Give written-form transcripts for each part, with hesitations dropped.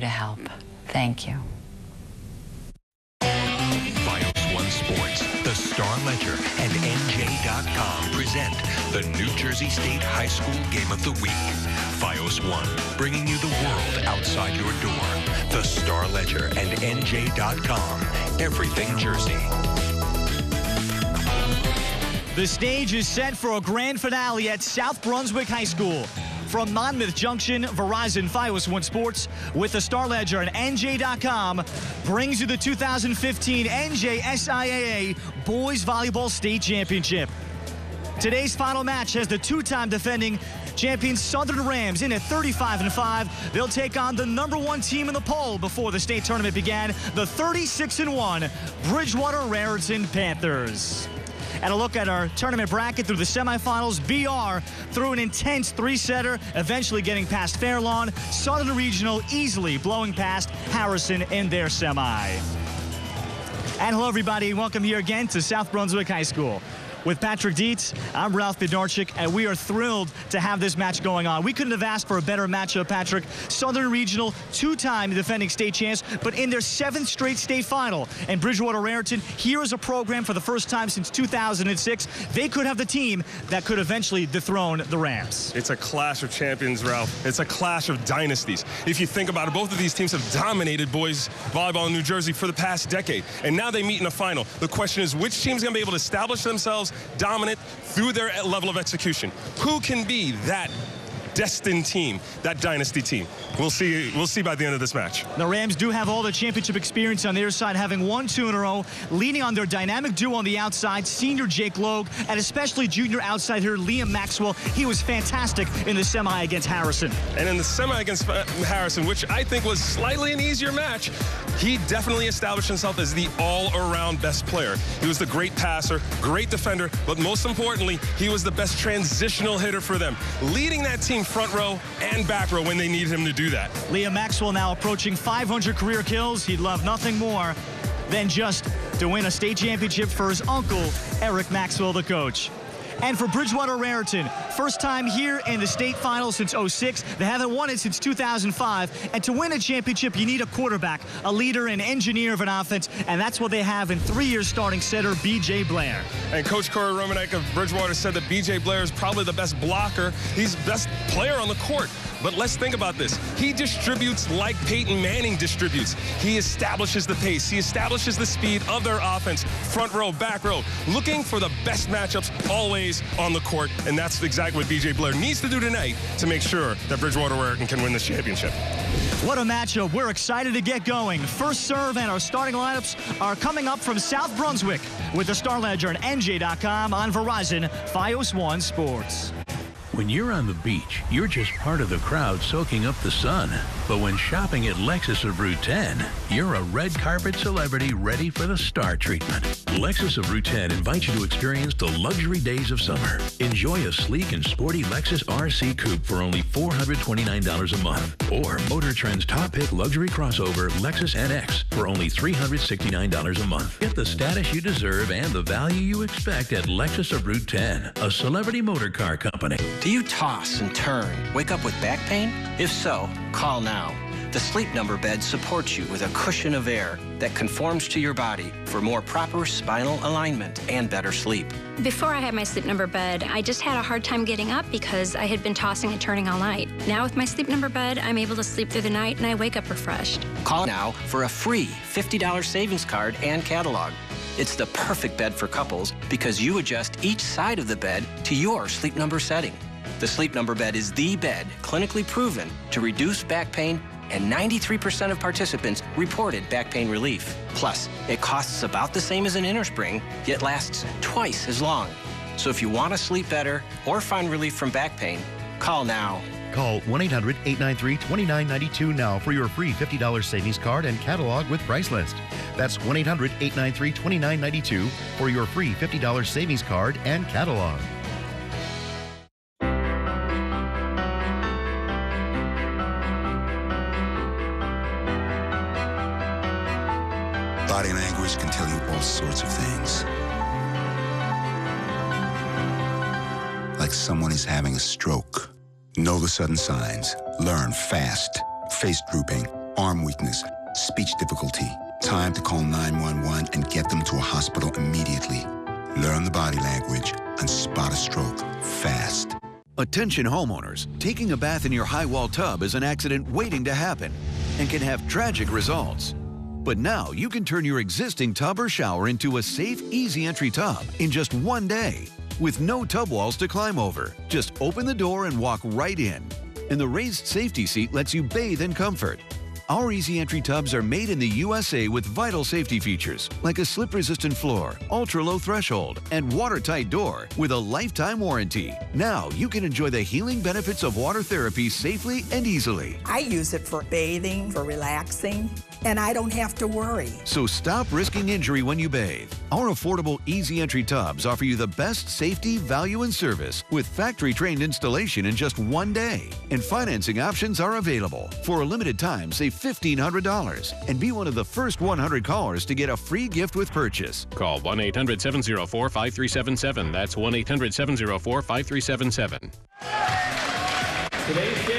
to help. Thank you. Fios One Sports, the Star Ledger, and NJ.com present the New Jersey State High School Game of the Week. Fios One, bringing you the world outside your door. The Star Ledger and NJ.com. Everything Jersey. The stage is set for a grand finale at South Brunswick High School. From Monmouth Junction, Verizon Fios One Sports with the Star Ledger and NJ.com brings you the 2015 NJSIAA Boys Volleyball State Championship. Today's final match has the two-time defending champions Southern Rams in at 35-5. They'll take on the #1 team in the poll before the state tournament began, the 36-1 Bridgewater Raritan Panthers. And a look at our tournament bracket through the semifinals. BR through an intense three-setter, eventually getting past Fairlawn. Southern Regional easily blowing past Harrison in their semi. And hello, everybody. Welcome here again to South Brunswick High School. With Patrick Dietz, I'm Ralph Bednarchik, and we are thrilled to have this match going on. We couldn't have asked for a better matchup, Patrick. Southern Regional, two-time defending state champs, but in their 7th straight state final. And Bridgewater Raritan, here is a program for the first time since 2006. They could have the team that could eventually dethrone the Rams. It's a clash of champions, Ralph. It's a clash of dynasties. If you think about it, both of these teams have dominated boys volleyball in New Jersey for the past decade. And now they meet in a final. The question is, which team's going to be able to establish themselves dominant through their level of execution? Who can be that destined team, that dynasty team? We'll see by the end of this match. The Rams do have all the championship experience on their side, having won 2 in a row, leaning on their dynamic duo on the outside, senior Jake Logue, and especially junior outside here, Liam Maxwell. He was fantastic in the semi against Harrison. And in the semi against Harrison, which I think was slightly an easier match, he definitely established himself as the all-around best player. He was the great passer, great defender, but most importantly, he was the best transitional hitter for them, leading that team front row and back row when they needed him to do that. Liam Maxwell now approaching 500 career kills. He'd love nothing more than just to win a state championship for his uncle, Eric Maxwell, the coach. And for Bridgewater Raritan, first time here in the state finals since '06. They haven't won it since 2005. And to win a championship, you need a quarterback, a leader, an engineer of an offense. And that's what they have in 3 years starting setter, B.J. Blair. And Coach Corey Romanek of Bridgewater said that B.J. Blair is probably the best blocker. He's the best player on the court. But let's think about this. He distributes like Peyton Manning distributes. He establishes the pace. He establishes the speed of their offense, front row, back row, looking for the best matchups always on the court. And that's exactly what B.J. Blair needs to do tonight to make sure that Bridgewater Raritan can win this championship. What a matchup. We're excited to get going. First serve and our starting lineups are coming up from South Brunswick with the Star Ledger and NJ.com on Verizon Fios One Sports. When you're on the beach, you're just part of the crowd soaking up the sun. But when shopping at Lexus of Route 10, you're a red carpet celebrity ready for the star treatment. Lexus of Route 10 invites you to experience the luxury days of summer. Enjoy a sleek and sporty Lexus RC Coupe for only $429 a month. Or Motor Trend's top pick luxury crossover Lexus NX for only $369 a month. Get the status you deserve and the value you expect at Lexus of Route 10, a celebrity motor car company. Do you toss and turn, wake up with back pain? If so, call now. The Sleep Number bed supports you with a cushion of air that conforms to your body for more proper spinal alignment and better sleep. Before I had my Sleep Number bed, I just had a hard time getting up because I had been tossing and turning all night. Now with my Sleep Number bed, I'm able to sleep through the night and I wake up refreshed. Call now for a free $50 savings card and catalog. It's the perfect bed for couples because you adjust each side of the bed to your Sleep Number setting. The Sleep Number bed is the bed clinically proven to reduce back pain, and 93% of participants reported back pain relief. Plus, it costs about the same as an innerspring, yet lasts twice as long. So if you want to sleep better or find relief from back pain, call now. Call 1-800-893-2992 now for your free $50 savings card and catalog with price list. That's 1-800-893-2992 for your free $50 savings card and catalog. Body language can tell you all sorts of things. Like someone is having a stroke. Know the sudden signs. Learn fast. Face drooping, arm weakness, speech difficulty. Time to call 911 and get them to a hospital immediately. Learn the body language and spot a stroke fast. Attention homeowners, taking a bath in your high-wall tub is an accident waiting to happen and can have tragic results. But now you can turn your existing tub or shower into a safe, easy entry tub in just one day with no tub walls to climb over. Just open the door and walk right in. And the raised safety seat lets you bathe in comfort. Our easy entry tubs are made in the USA with vital safety features like a slip-resistant floor, ultra-low threshold, and watertight door with a lifetime warranty. Now you can enjoy the healing benefits of water therapy safely and easily. I use it for bathing, for relaxing, and I don't have to worry. So stop risking injury when you bathe. Our affordable easy entry tubs offer you the best safety, value, and service with factory-trained installation in just one day. And financing options are available. For a limited time, save $1,500 and be one of the first 100 callers to get a free gift with purchase. Call 1-800-704-5377. That's 1-800-704-5377.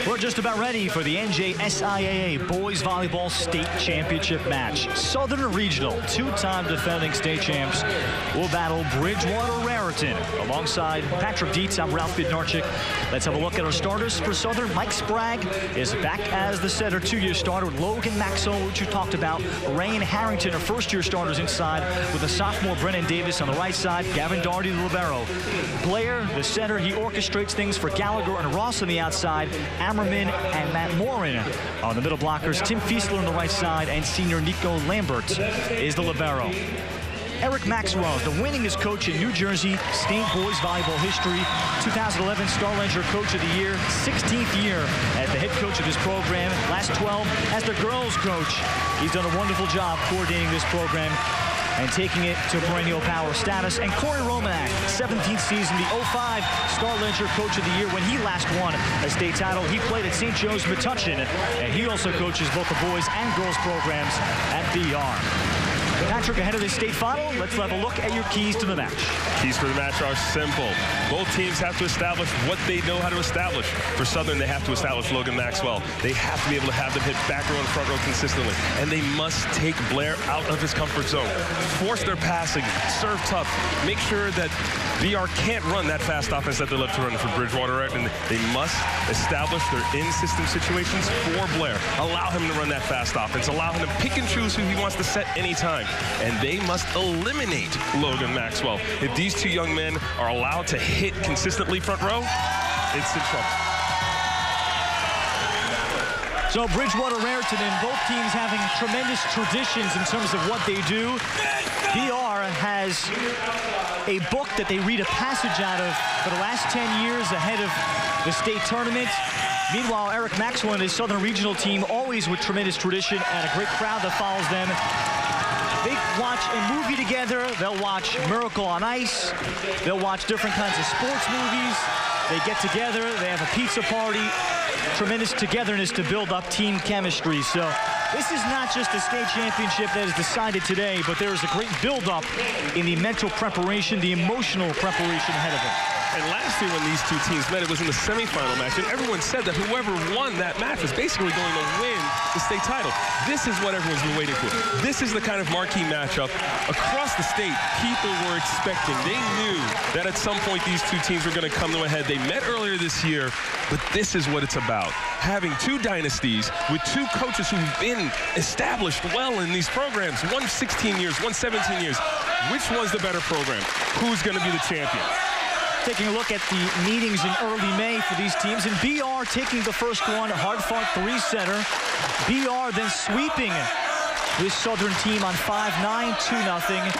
We're just about ready for the NJSIAA Boys Volleyball State Championship match. Southern Regional, two-time defending state champs, will battle Bridgewater Raritan. Alongside Patrick Dietz, I'm Ralph Bednarczyk. Let's have a look at our starters for Southern. Mike Sprague is back as the setter, two-year starter. Logan Maxwell, which you talked about. Rain Harrington are first-year starters inside with the sophomore Brennan Davis on the right side. Gavin Doherty, the libero. Blair, the center, he orchestrates things for Gallagher and Ross on the outside. Ammerman and Matt Morin on the middle blockers. Tim Fiesler on the right side, and senior Nico Lambert is the libero. Eric Maxwell is the winningest coach in New Jersey State boys volleyball history. 2011 Star-Ledger Coach of the Year, 16th year as the head coach of this program. Last 12 as the girls coach. He's done a wonderful job coordinating this program and taking it to perennial power status. And Corey Romanak, 17th season, the 05 Star-Ledger Coach of the Year when he last won a state title. He played at St. Joe's Metuchen, and he also coaches both the boys and girls programs at BR. Patrick, ahead of this state final, let's have a look at your keys to the match. Keys for the match are simple. Both teams have to establish what they know how to establish. For Southern, they have to establish Logan Maxwell. They have to be able to have them hit back row and front row consistently. And they must take Blair out of his comfort zone. Force their passing, serve tough. Make sure that BR can't run that fast offense that they love to run for Bridgewater. And they must establish their in-system situations for Blair. Allow him to run that fast offense. Allow him to pick and choose who he wants to set anytime. And they must eliminate Logan Maxwell. If these two young men are allowed to hit consistently front row, it's in trouble. So Bridgewater Raritan and both teams having tremendous traditions in terms of what they do. BR has a book that they read a passage out of for the last 10 years ahead of the state tournament. Meanwhile, Eric Maxwell and his Southern Regional team always with tremendous tradition and a great crowd that follows them. They watch a movie together. They'll watch Miracle on Ice. They'll watch different kinds of sports movies. They get together. They have a pizza party. Tremendous togetherness to build up team chemistry. So this is not just a state championship that is decided today, but there is a great build-up in the mental preparation, the emotional preparation ahead of it. And last year when these two teams met, it was in the semifinal match, and everyone said that whoever won that match was basically going to win the state title. This is what everyone's been waiting for. This is the kind of marquee matchup across the state people were expecting. They knew that at some point these two teams were going to come to a head. They met earlier this year, but this is what it's about. Having two dynasties with two coaches who've been established well in these programs. One 16 years, one 17 years. Which one's the better program? Who's going to be the champion? Taking a look at the meetings in early May for these teams, and BR taking the first one, hard-fought three-setter. BR then sweeping this Southern team on 5-9, 2-0.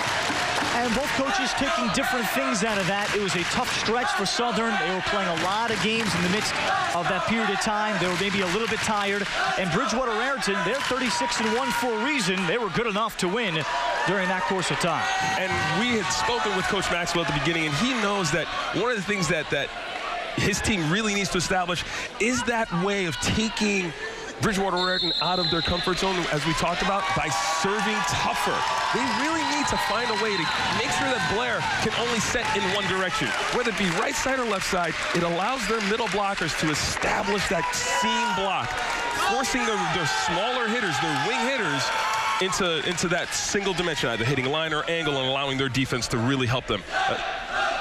And both coaches taking different things out of that. It was a tough stretch for Southern. They were playing a lot of games in the midst of that period of time. They were maybe a little bit tired. And Bridgewater Raritan, they're 36-1 for a reason. They were good enough to win during that course of time. And we had spoken with Coach Maxwell at the beginning, and he knows that one of the things that his team really needs to establish is that way of taking Bridgewater working out of their comfort zone, as we talked about, by serving tougher. They really need to find a way to make sure that Blair can only set in one direction. Whether it be right side or left side, it allows their middle blockers to establish that seam block, forcing their smaller hitters, their wing hitters, into that single dimension, either hitting line or angle, and allowing their defense to really help them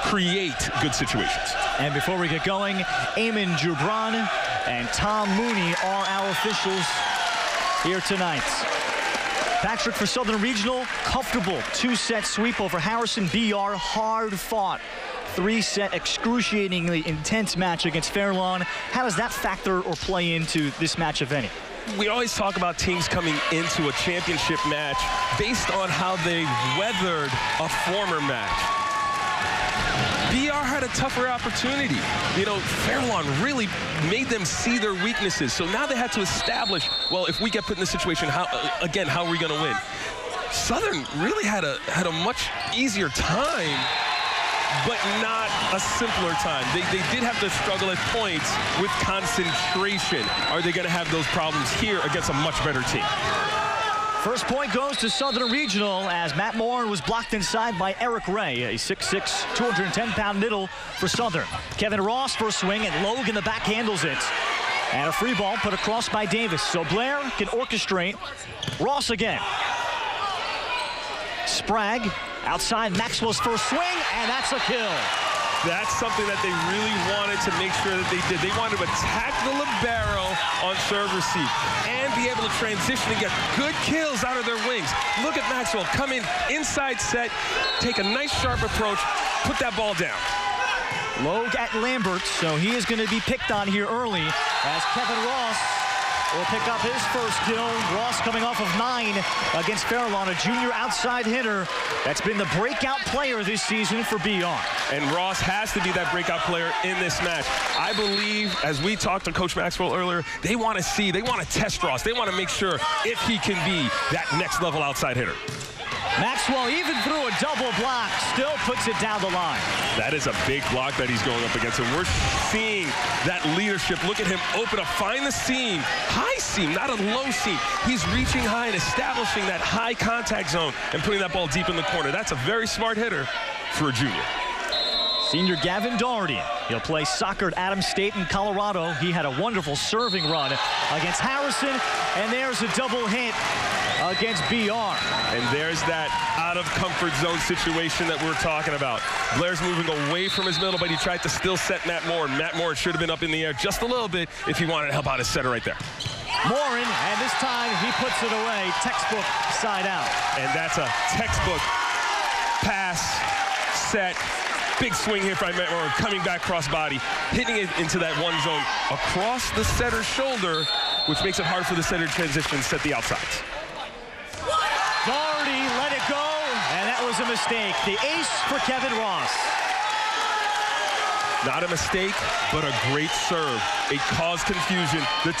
create good situations. And before we get going, Eamon Jubran and Tom Mooney are our officials here tonight. Patrick, for Southern Regional, comfortable 2-set sweep over Harrison. BR, hard fought 3-set excruciatingly intense match against Fairlawn. How does that factor or play into this match, if any? We always talk about teams coming into a championship match based on how they weathered a former match. BR had a tougher opportunity. You know, Fairlawn really made them see their weaknesses. So now they had to establish, well, if we get put in this situation, how are we going to win? Southern really had a much easier time, but not a simpler time. They did have to struggle at points with concentration. Are they going to have those problems here against a much better team? First point goes to Southern Regional as Matt Morin was blocked inside by Eric Ray, a 6'6", 210-pound middle for Southern. Kevin Ross for a swing, and Logue in the back handles it. And a free ball put across by Davis. So Blair can orchestrate. Ross again. Sprague outside Maxwell's first swing, and that's a kill. That's something that they really wanted to make sure that they did. They wanted to attack the libero on serve receive and be able to transition and get good kills out of their wings. Look at Maxwell come in inside set, take a nice sharp approach, put that ball down. Logue at Lambert, so he is going to be picked on here early as Kevin Ross will pick up his first kill. Ross coming off of 9 against Fairlawn, a junior outside hitter that's been the breakout player this season for BR. And Ross has to be that breakout player in this match. I believe, as we talked to Coach Maxwell earlier, they want to test Ross. They want to make sure if he can be that next level outside hitter. Maxwell, even through a double block, still puts it down the line. That is a big block that he's going up against, and we're seeing that leadership. Look at him open up, find the seam, high seam, not a low seam. He's reaching high and establishing that high contact zone and putting that ball deep in the corner. That's a very smart hitter for a junior. Senior Gavin Doherty. He'll play soccer at Adams State in Colorado. He had a wonderful serving run against Harrison, and there's a double hit against BR. And there's that out-of-comfort zone situation that we're talking about. Blair's moving away from his middle, but he tried to still set Matt Morin. Matt Morin should have been up in the air just a little bit if he wanted to help out his setter right there. Morin, and this time he puts it away, textbook side out. And that's a textbook pass, set, big swing here by Matt Morin, coming back cross-body, hitting it into that one zone across the setter's shoulder, which makes it hard for the setter to transition and set the outsides. Doherty let it go, and that was a mistake. The ace for Kevin Ross. Not a mistake, but a great serve. It caused confusion. The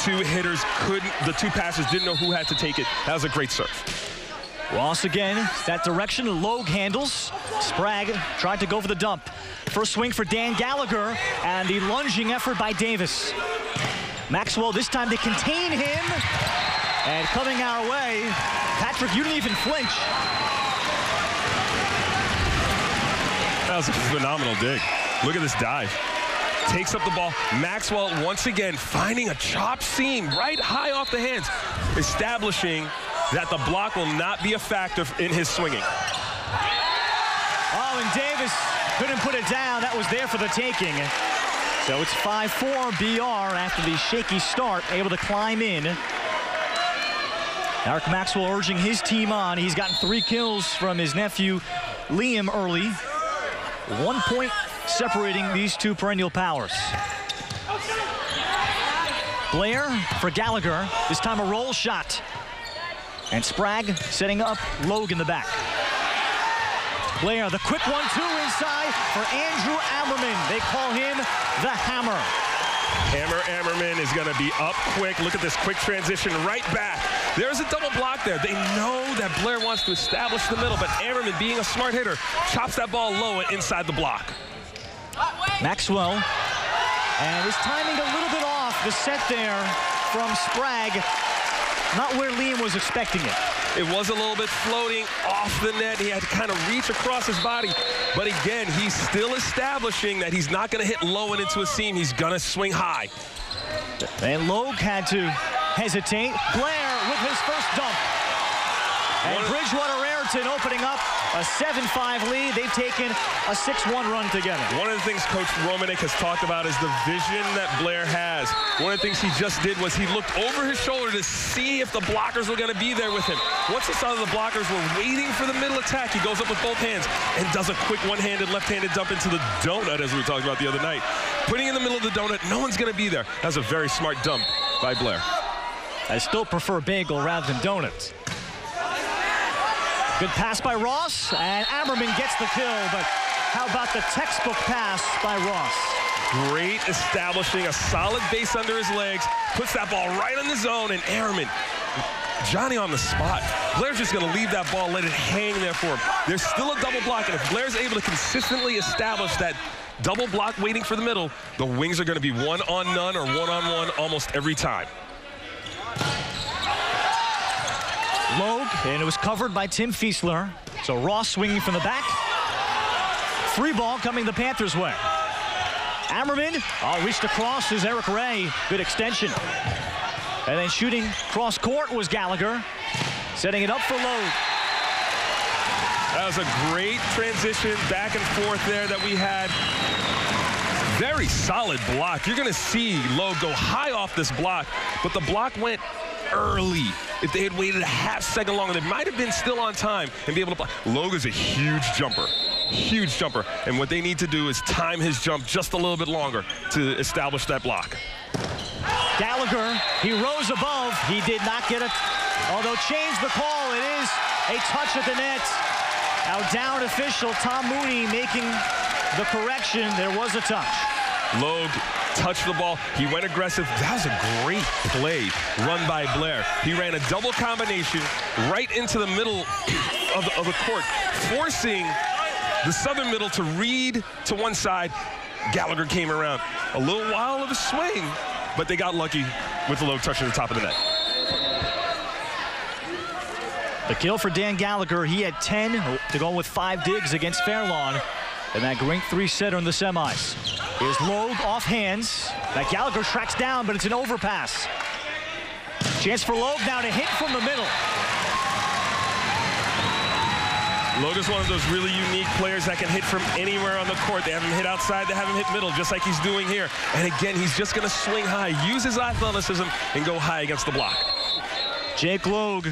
two passers didn't know who had to take it. That was a great serve. Ross again, that direction, Logue handles. Sprague tried to go for the dump. First swing for Dan Gallagher, and the lunging effort by Davis. Maxwell this time to contain him, and coming our way, Patrick, you didn't even flinch. That was a phenomenal dig. Look at this dive. Takes up the ball. Maxwell once again finding a chop seam right high off the hands, establishing that the block will not be a factor in his swinging. Oh, and Davis couldn't put it down. That was there for the taking. So it's 5-4 BR after the shaky start, able to climb in. Eric Maxwell urging his team on. He's gotten 3 kills from his nephew, Liam, early. 1 point separating these two perennial powers. Blair for Gallagher. This time a roll shot. And Sprague setting up Logue in the back. Blair, the quick 1-2 inside for Andrew Ammerman. They call him the Hammer. Ammerman is going to be up quick. Look at this quick transition right back. There's a double block there. They know that Blair wants to establish the middle, but Ammerman, being a smart hitter, chops that ball low inside the block. Maxwell, and his timing a little bit off. The set there from Sprague. Not where Liam was expecting it. It was a little bit floating off the net. He had to kind of reach across his body. But again, he's still establishing that he's not going to hit low and into a seam. He's going to swing high. And Logue had to hesitate. Blair with his first dump. And Bridgewater Raritan opening up a 7-5 lead. They've taken a 6-1 run together. One of the things Coach Romanek has talked about is the vision that Blair has. One of the things he just did was he looked over his shoulder to see if the blockers were going to be there with him. Once he saw that the blockers were waiting for the middle attack, he goes up with both hands and does a quick one-handed, left-handed dump into the donut, as we talked about the other night. Putting in the middle of the donut, no one's going to be there. That's a very smart dump by Blair. I still prefer bagel rather than donuts. Good pass by Ross, and Ammerman gets the kill, but how about the textbook pass by Ross? Great establishing a solid base under his legs, puts that ball right in the zone, and Ammerman, Johnny on the spot. Blair's just going to leave that ball, let it hang there for him. There's still a double block, and if Blair's able to consistently establish that double block waiting for the middle, the wings are going to be one-on-none or one-on-one almost every time. Logue, and it was covered by Tim Fiesler. So Ross swinging from the back. Free ball coming the Panthers' way. Ammerman, reached across is Eric Ray. Good extension. And then shooting cross court was Gallagher. Setting it up for Logue. That was a great transition back and forth there that we had. Very solid block. You're going to see Logue go high off this block, but the block went early. If they had waited a half second longer, they might have been still on time and be able to block. Logue is a huge jumper. Huge jumper. And what they need to do is time his jump just a little bit longer to establish that block. Gallagher, he rose above. He did not get it. Although changed the call, it is a touch at the net. Our down official, Tom Mooney, making the correction. There was a touch. Logue touched the ball. He went aggressive. That was a great play run by Blair. He ran a double combination right into the middle of the court, forcing the southern middle to read to one side. Gallagher came around. A little while of a swing, but they got lucky with the Logue touching the top of the net. The kill for Dan Gallagher. He had 10 to go with 5 digs against Fairlawn. And that great 3-setter in the semis. Here's Logue off hands. That Gallagher tracks down, but it's an overpass. Chance for Logue now to hit from the middle. Logue is one of those really unique players that can hit from anywhere on the court. They have him hit outside, they have him hit middle, just like he's doing here. And again, he's just going to swing high, use his athleticism, and go high against the block. Jake Logue,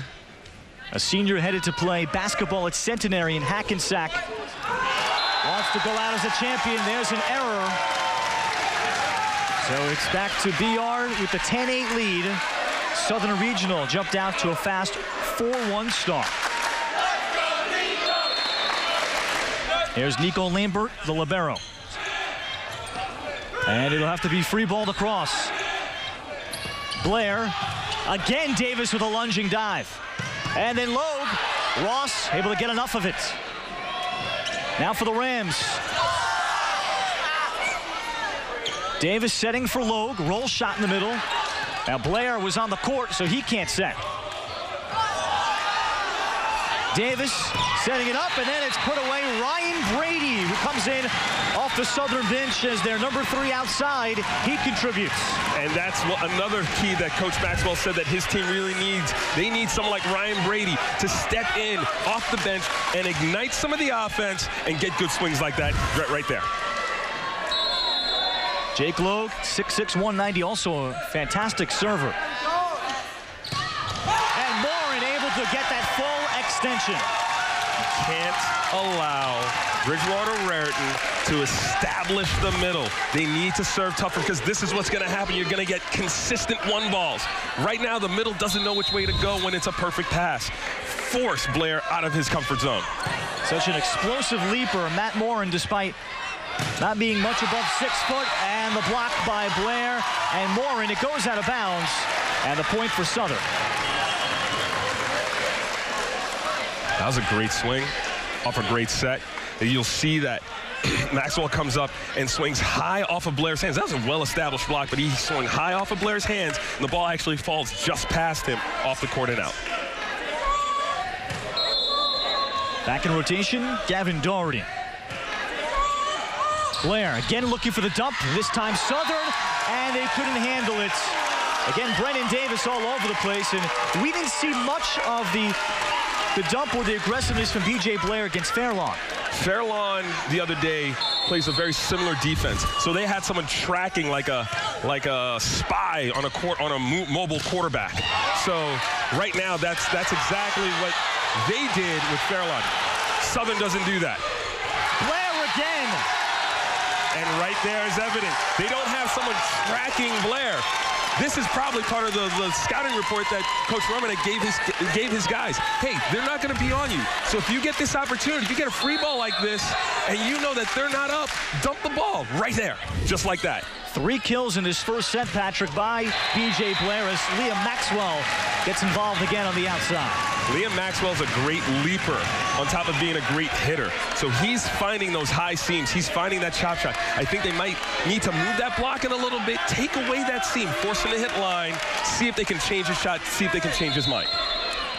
a senior headed to play basketball at Centenary in Hackensack. Wants to go out as a champion. There's an error. So it's back to BR with the 10-8 lead. Southern Regional jumped out to a fast 4-1 start. Here's Nico Lambert, the libero. And it'll have to be free balled across. Blair. Again, Davis with a lunging dive. And then Logue. Ross able to get enough of it. Now for the Rams. Davis setting for Logue. Roll shot in the middle. Now Blair was on the court, so he can't set. Davis setting it up, and then it's put away. Ryan Brady, who comes in off the Southern bench as their number 3 outside. He contributes. And that's another key that Coach Maxwell said that his team really needs. They need someone like Ryan Brady to step in off the bench and ignite some of the offense and get good swings like that right there. Jake Logue, 6'6", 190, also a fantastic server. And Morin able to get that full extension. Can't allow Bridgewater Raritan to establish the middle. They need to serve tougher because this is what's going to happen. You're going to get consistent 1 balls. Right now, the middle doesn't know which way to go when it's a perfect pass. Force Blair out of his comfort zone. Such an explosive leaper, Matt Morin, despite not being much above 6 foot, and the block by Blair and Morin. It goes out of bounds, and the point for Southern. That was a great swing off a great set. And you'll see that Maxwell comes up and swings high off of Blair's hands. That was a well-established block, but he swung high off of Blair's hands, and the ball actually falls just past him off the court and out. Back in rotation, Gavin Doherty. Blair again looking for the dump, this time Southern, and they couldn't handle it. Again, Brennan Davis all over the place, and we didn't see much of the dump or the aggressiveness from B.J. Blair against Fairlawn. Fairlawn the other day plays a very similar defense. So they had someone tracking like a spy on a mobile quarterback. So right now that's exactly what they did with Fairlawn. Southern doesn't do that. Blair again. And right there is evident. They don't have someone tracking Blair. This is probably part of the scouting report that Coach Romanek gave his guys. Hey, they're not going to be on you. So if you get this opportunity, if you get a free ball like this, and you know that they're not up, dump the ball right there, just like that. 3 kills in his first set, Patrick, by B.J. Blair as Liam Maxwell gets involved again on the outside. Liam Maxwell's a great leaper on top of being a great hitter. So he's finding those high seams. He's finding that chop shot. I think they might need to move that block in a little bit, take away that seam, force him to hit line, see if they can change his shot, see if they can change his mind.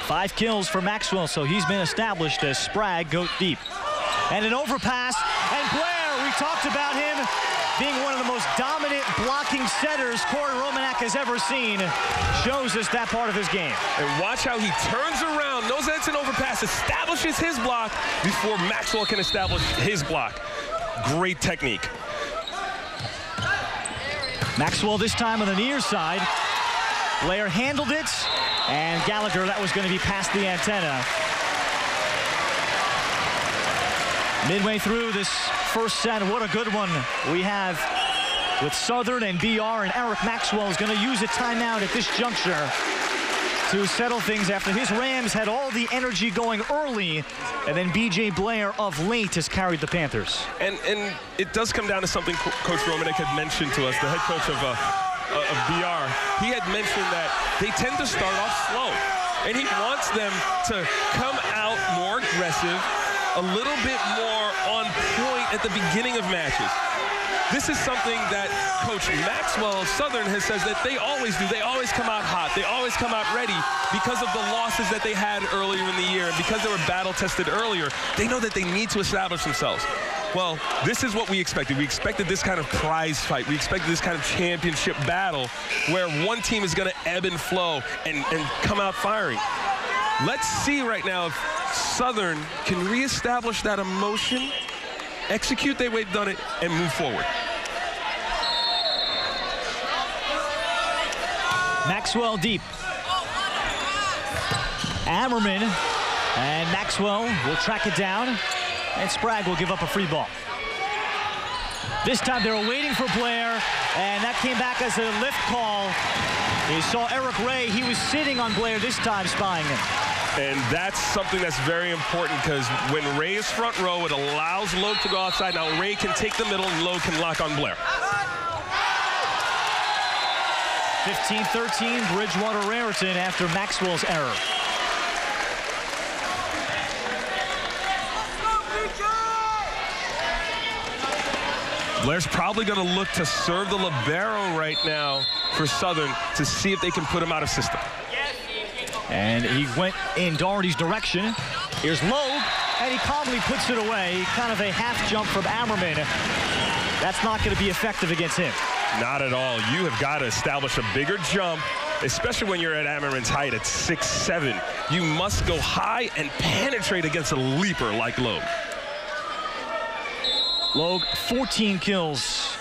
5 kills for Maxwell, so he's been established as Sprague go deep. And an overpass, and Blair, we talked about him being one of the most dominant blocking setters Corey Romanek has ever seen, shows us that part of his game. And watch how he turns around, knows that it's an overpass, establishes his block before Maxwell can establish his block. Great technique. Maxwell this time on the near side. Blair handled it, and Gallagher, that was going to be past the antenna. Midway through this first set, what a good one we have with Southern and BR, and Eric Maxwell is going to use a timeout at this juncture to settle things after his Rams had all the energy going early, and then B.J. Blair of late has carried the Panthers. And it does come down to something Coach Romanek had mentioned to us, the head coach of BR. He had mentioned that they tend to start off slow, and he wants them to come out more aggressive, a little bit more on point at the beginning of matches. This is something that Coach Maxwell of Southern has said that they always do. They always come out hot. They always come out ready because of the losses that they had earlier in the year. And because they were battle-tested earlier, they know that they need to establish themselves. Well, this is what we expected. We expected this kind of prize fight. We expected this kind of championship battle where one team is going to ebb and flow and come out firing. Let's see right now if Southern can reestablish that emotion, execute the way they've done it, and move forward. Maxwell deep. Ammerman, and Maxwell will track it down, and Sprague will give up a free ball. This time they were waiting for Blair, and that came back as a lift call. You saw Eric Ray, he was sitting on Blair this time, spying him. And that's something that's very important because when Ray is front row, it allows Logue to go outside. Now Ray can take the middle and Logue can lock on Blair. 15-13, Bridgewater Raritan after Maxwell's error. Blair's probably going to look to serve the libero right now for Southern to see if they can put him out of system. And he went in Doherty's direction. Here's Logue, and he calmly puts it away. Kind of a half jump from Ammerman. That's not going to be effective against him. Not at all. You have got to establish a bigger jump, especially when you're at Ammerman's height at 6'7". You must go high and penetrate against a leaper like Logue. Logue, 14 kills.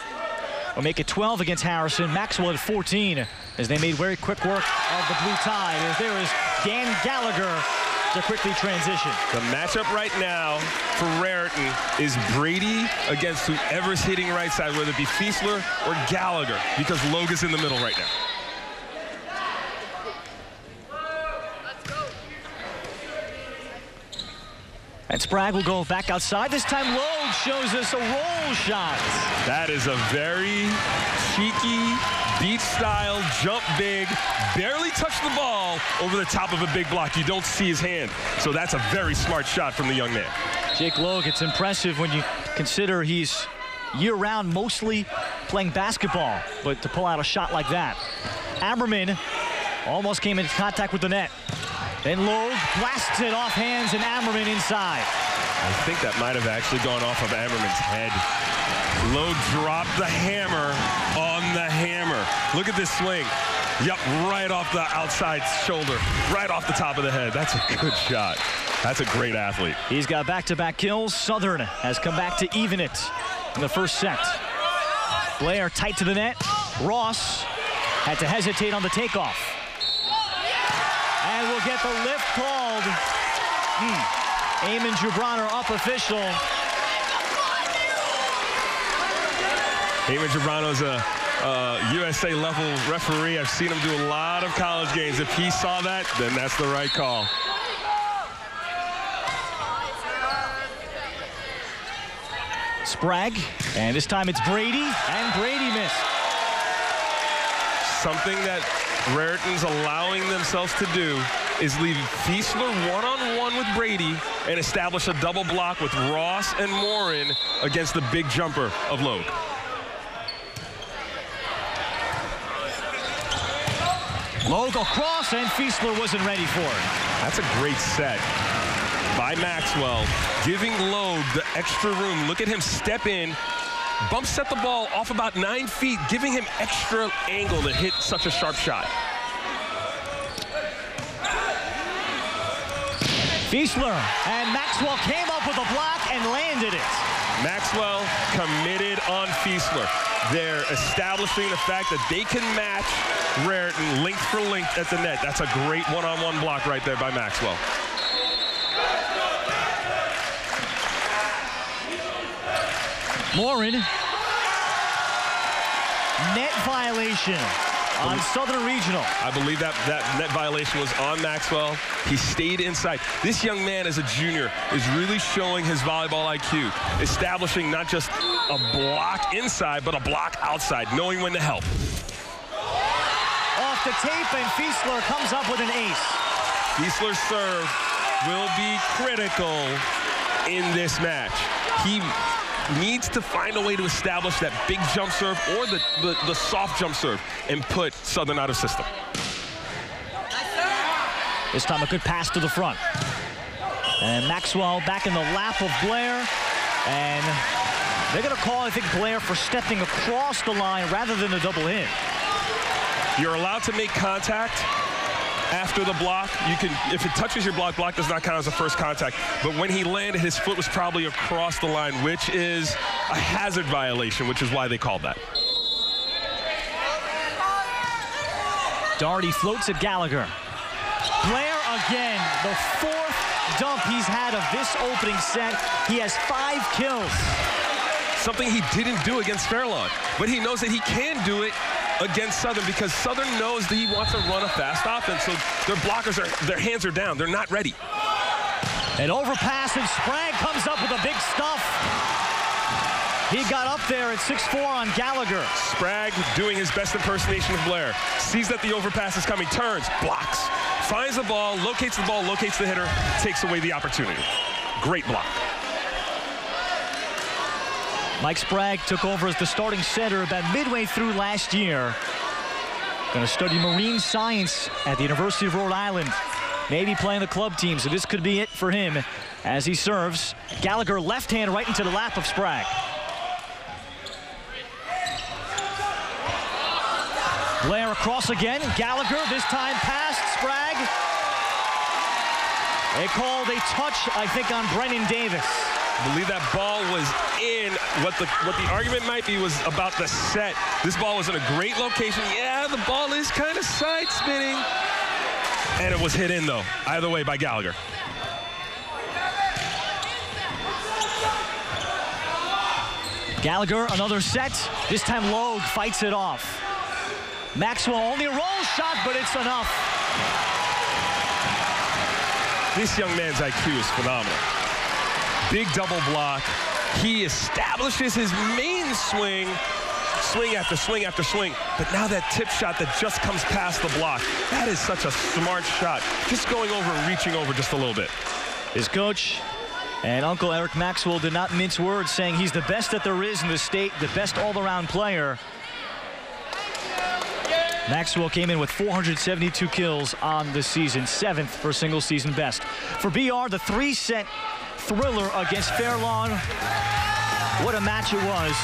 Will make it 12 against Harrison. Maxwell at 14 as they made very quick work of the Blue Tide. As there is Dan Gallagher to quickly transition. The matchup right now for Raritan is Brady against whoever's hitting right side, whether it be Fiesler or Gallagher, because Logue is in the middle right now. And Sprague will go back outside. This time Logue shows us a roll shot. That is a very cheeky, beach-style, jump big, barely touched the ball over the top of a big block. You don't see his hand. So that's a very smart shot from the young man. Jake Logue, it's impressive when you consider he's year-round mostly playing basketball, but to pull out a shot like that. Ammerman almost came into contact with the net. Then Logue blasts it off hands and Ammerman inside. I think that might have actually gone off of Ammerman's head. Logue dropped the hammer on the hammer. Look at this swing. Yep, right off the outside shoulder, right off the top of the head. That's a good shot. That's a great athlete. He's got back-to-back kills. Southern has come back to even it in the first set. Blair tight to the net. Ross had to hesitate on the takeoff. And we'll get the lift called. Eamon Jubran, up official. Eamon Jubran is a USA level referee. I've seen him do a lot of college games. If he saw that, then that's the right call. Sprague, and this time it's Brady, and Brady missed. Something that Raritan's allowing themselves to do is leave Fiesler one-on-one with Brady and establish a double block with Ross and Morin against the big jumper of Logue. Logue across, and Fiesler wasn't ready for it. That's a great set by Maxwell, giving Logue the extra room. Look at him step in, bump set the ball off about 9 feet, giving him extra angle to hit such a sharp shot. Fiesler, and Maxwell came up with a block and landed it. Maxwell committed on Fiesler. They're establishing the fact that they can match Raritan length for length at the net. That's a great one-on-one block right there by Maxwell. Morin. Net violation on Southern Regional. I believe that net violation was on Maxwell. He stayed inside. This young man as a junior is really showing his volleyball IQ, establishing not just a block inside, but a block outside, knowing when to help. Off the tape, and Fiesler comes up with an ace. Fiesler's serve will be critical in this match. He needs to find a way to establish that big jump serve or the soft jump serve and put Southern out of system. This time a good pass to the front. And Maxwell back in the lap of Blair. And they're going to call, I think, Blair for stepping across the line rather than a double hit. You're allowed to make contact after the block. You can, if it touches your block does not count as a first contact. But when he landed, his foot was probably across the line, which is a hazard violation, which is why they called that. Doherty floats at Gallagher. Blair again, the fourth dump he's had of this opening set. He has 5 kills. Something he didn't do against Fairlawn, but he knows that he can do it against Southern because Southern knows that he wants to run a fast offense, so their blockers their hands are down. They're not ready. An overpass, and Sprague comes up with a big stuff. He got up there at 6'4" on Gallagher. Sprague doing his best impersonation of Blair. Sees that the overpass is coming, turns, blocks, finds the ball, locates the hitter, takes away the opportunity. Great block. Mike Sprague took over as the starting setter about midway through last year. Going to study marine science at the University of Rhode Island. Maybe playing the club team, so this could be it for him as he serves. Gallagher left hand right into the lap of Sprague. Blair across again. Gallagher this time past Sprague. They called a touch, I think, on Brennan Davis. I believe that ball was in. What the argument might be was about the set. This ball was in a great location. Yeah, the ball is kind of side spinning. And it was hit in, though, either way by Gallagher. Gallagher, another set. This time Logue fights it off. Maxwell, only a roll shot, but it's enough. This young man's IQ is phenomenal. big double block. He establishes his main swing. Swing after swing after swing. But now that tip shot that just comes past the block, that is such a smart shot. Just going over and reaching over just a little bit. His coach and Uncle Eric Maxwell did not mince words, saying he's the best that there is in the state, the best all-around player. Maxwell came in with 472 kills on the season, 7th for a single season best. For BR, the 3-set thriller against Fairlawn. What a match it was.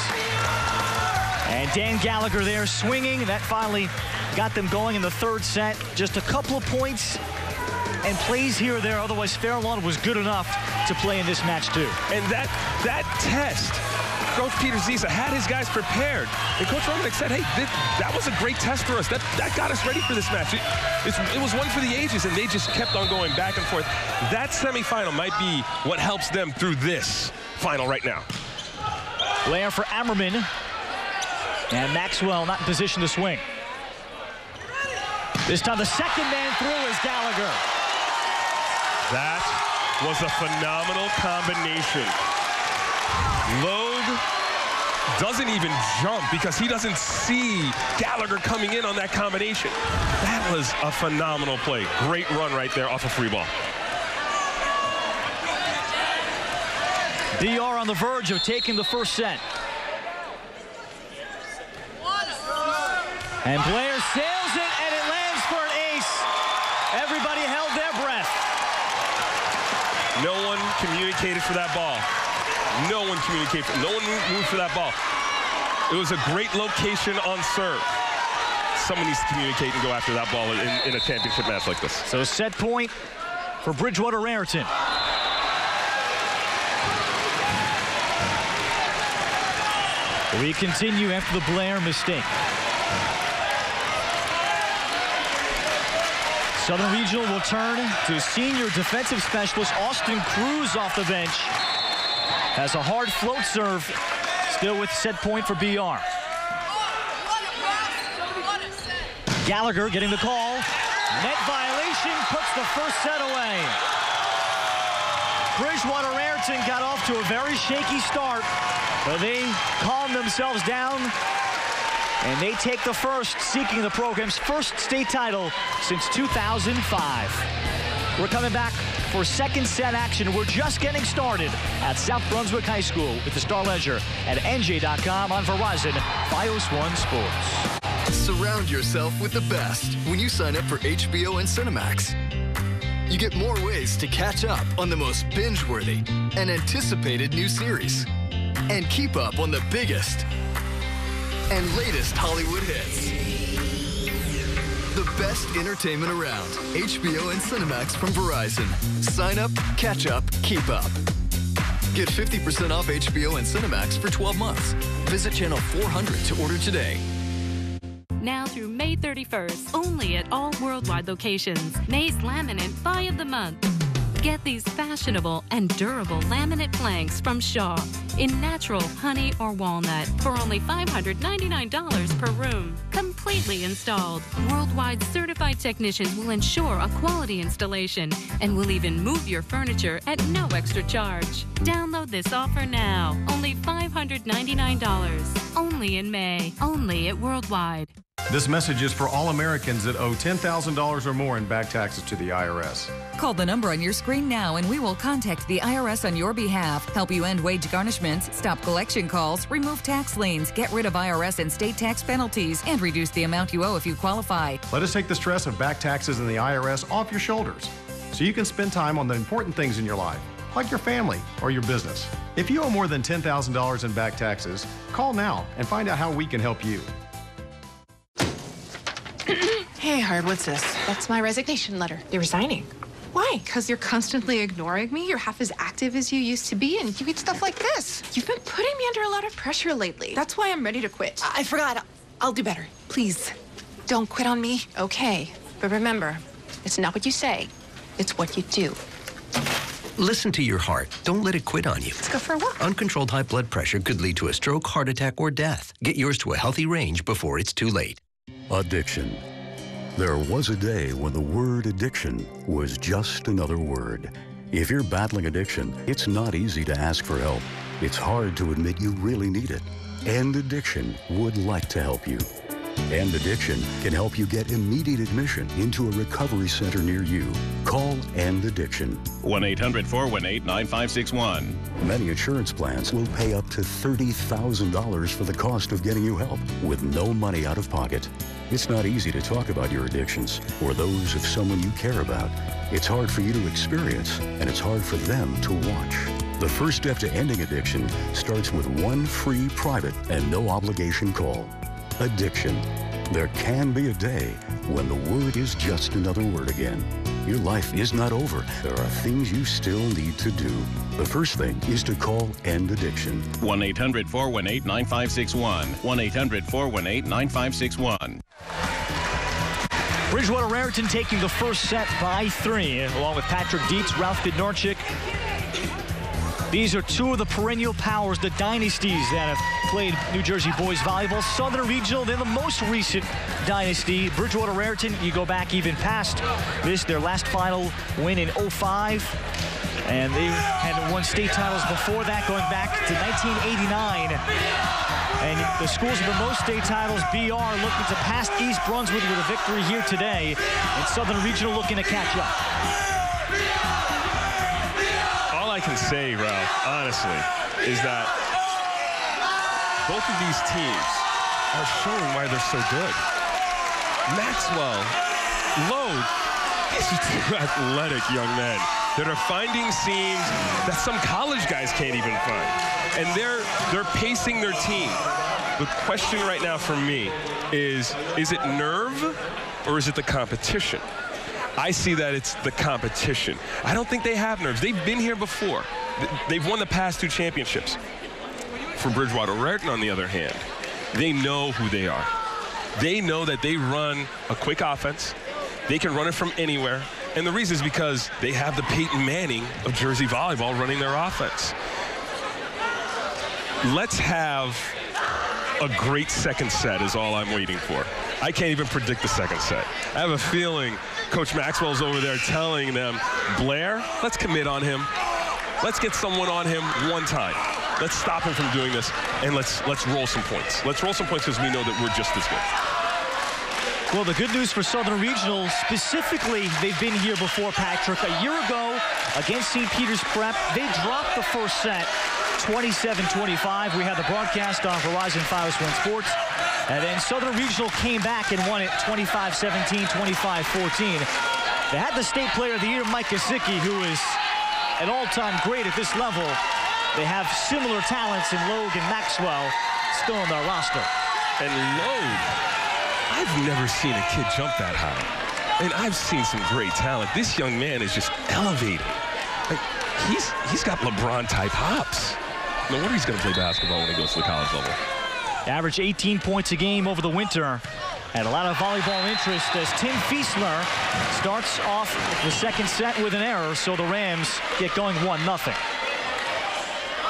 And Dan Gallagher there swinging. That finally got them going in the 3rd set. Just a couple of points and plays here or there. Otherwise, Fairlawn was good enough to play in this match, too. And that test, Coach Peter Ziza had his guys prepared. And Coach Romanek said, hey, that was a great test for us. That got us ready for this match. It was one for the ages, and they just kept on going back and forth. That semifinal might be what helps them through this final right now. Blair for Ammerman. And Maxwell not in position to swing. This time the second man through is Gallagher. That was a phenomenal combination. Logue doesn't even jump because he doesn't see Gallagher coming in on that combination. That was a phenomenal play. Great run right there off a free ball. BR on the verge of taking the 1st set. And Blair sails it, and it lands for an ace. Everybody held their breath. No one communicated for that ball. No one communicated. No one moved for that ball. It was a great location on serve. Someone needs to communicate and go after that ball in a championship match like this. So set point for Bridgewater Raritan. We continue after the Blair mistake. Southern Regional will turn to senior defensive specialist Austin Cruz off the bench. Has a hard float serve, still with set point for BR. Gallagher getting the call. Net violation puts the 1st set away. Bridgewater Raritan got off to a very shaky start, but they calmed themselves down. And they take the 1st, seeking the program's 1st state title since 2005. We're coming back for 2nd set action. We're just getting started at South Brunswick High School with the Star Ledger at NJ.com on Verizon, Fios One Sports. Surround yourself with the best when you sign up for HBO and Cinemax. You get more ways to catch up on the most binge-worthy and anticipated new series. And keep up on the biggest and latest Hollywood hits. The best entertainment around. HBO and Cinemax from Verizon. Sign up, catch up, keep up. Get 50% off HBO and Cinemax for 12 months. Visit channel 400 to order today. Now through May 31st, only at all worldwide locations. May's Laminate Buy of the Month. Get these fashionable and durable laminate planks from Shaw in natural, honey, or walnut for only $599 per room. Completely installed. Worldwide certified technicians will ensure a quality installation and will even move your furniture at no extra charge. Download this offer now. Only $599. Only in May. Only at Worldwide. This message is for all Americans that owe $10,000 or more in back taxes to the IRS. Call the number on your screen now and we will contact the IRS on your behalf, help you end wage garnishments, stop collection calls, remove tax liens, get rid of IRS and state tax penalties, and reduce the amount you owe if you qualify. Let us take the stress of back taxes and the IRS off your shoulders so you can spend time on the important things in your life, like your family or your business. If you owe more than $10,000 in back taxes, call now and find out how we can help you. Hey, Hard, what's this? That's my resignation letter. You're resigning? Why? Because you're constantly ignoring me. You're half as active as you used to be, and you get stuff like this. You've been putting me under a lot of pressure lately. That's why I'm ready to quit. I forgot. I'll do better. Please, don't quit on me. Okay. But remember, it's not what you say. It's what you do. Listen to your heart. Don't let it quit on you. Let's go for a walk. Uncontrolled high blood pressure could lead to a stroke, heart attack, or death. Get yours to a healthy range before it's too late. Addiction. There was a day when the word addiction was just another word. If you're battling addiction, it's not easy to ask for help. It's hard to admit you really need it. End Addiction would like to help you. End Addiction can help you get immediate admission into a recovery center near you. Call End Addiction. 1-800-418-9561. Many insurance plans will pay up to $30,000 for the cost of getting you help with no money out of pocket. It's not easy to talk about your addictions or those of someone you care about. It's hard for you to experience, and it's hard for them to watch. The first step to ending addiction starts with one free, private, and no obligation call. Addiction. There can be a day when the word is just another word again. Your life is not over. There are things you still need to do. The first thing is to call End Addiction. 1-800-418-9561. 1-800-418-9561. Bridgewater Raritan taking the first set by 3, along with Patrick Dietz, Ralph Bednarczyk. These are two of the perennial powers, the dynasties that have played New Jersey boys volleyball. Southern Regional, they're the most recent dynasty. Bridgewater Raritan, you go back even past this, their last final win in 05. And they had won state titles before that, going back to 1989. And the schools with the most state titles, BR, looking to pass East Brunswick with a victory here today. And Southern Regional looking to catch up. All I can say, Ralph, honestly, is that both of these teams are showing why they're so good. Maxwell, Logue, these are two athletic young men that are finding seams that some college guys can't even find. And they're pacing their team. The question right now for me is it nerve or is it the competition? I see that it's the competition. I don't think they have nerves. They've been here before. They've won the past 2 championships. For Bridgewater Raritan, on the other hand, they know who they are. They know that they run a quick offense. They can run it from anywhere. And the reason is because they have the Peyton Manning of Jersey volleyball running their offense. Let's have a great second set is all I'm waiting for. I can't even predict the second set. I have a feeling Coach Maxwell's over there telling them, Blair, let's commit on him. Let's get someone on him one time. Let's stop him from doing this, and let's roll some points. Let's roll some points because we know that we're just as good. Well, the good news for Southern Regional, specifically, they've been here before, Patrick. A year ago, against St. Peter's Prep, they dropped the first set, 27-25. We had the broadcast on Verizon 501 Sports. And then Southern Regional came back and won it 25-17, 25-14. They had the State Player of the Year, Mike Gesicki, who is an all-time great at this level. They have similar talents in Logue and Maxwell still on their roster. And Logue, I've never seen a kid jump that high. And I've seen some great talent. This young man is just elevated. Like, he's got LeBron-type hops. No wonder he's going to play basketball when he goes to the college level. Average 18 points a game over the winter. And a lot of volleyball interest as Tim Fiesler starts off the second set with an error, so the Rams get going 1-0.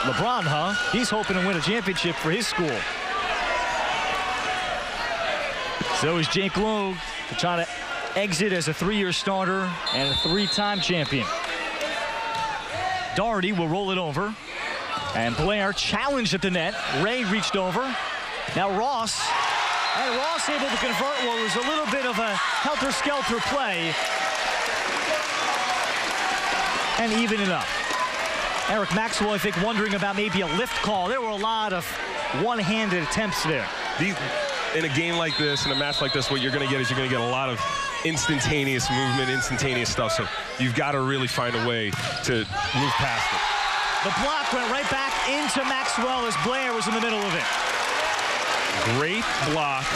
LeBron, huh? He's hoping to win a championship for his school. So is Jake Logue to try to exit as a 3-year starter and a 3-time champion. Doherty will roll it over. And Blair challenged at the net. Ray reached over. Now Ross. And Ross able to convert what was a little bit of a helter-skelter play. And even it up. Eric Maxwell, I think, wondering about maybe a lift call. There were a lot of one-handed attempts there. In a game like this, in a match like this, what you're going to get is you're going to get a lot of instantaneous movement, instantaneous stuff. So you've got to really find a way to move past it. The block went right back into Maxwell as Blair was in the middle of it. Great block.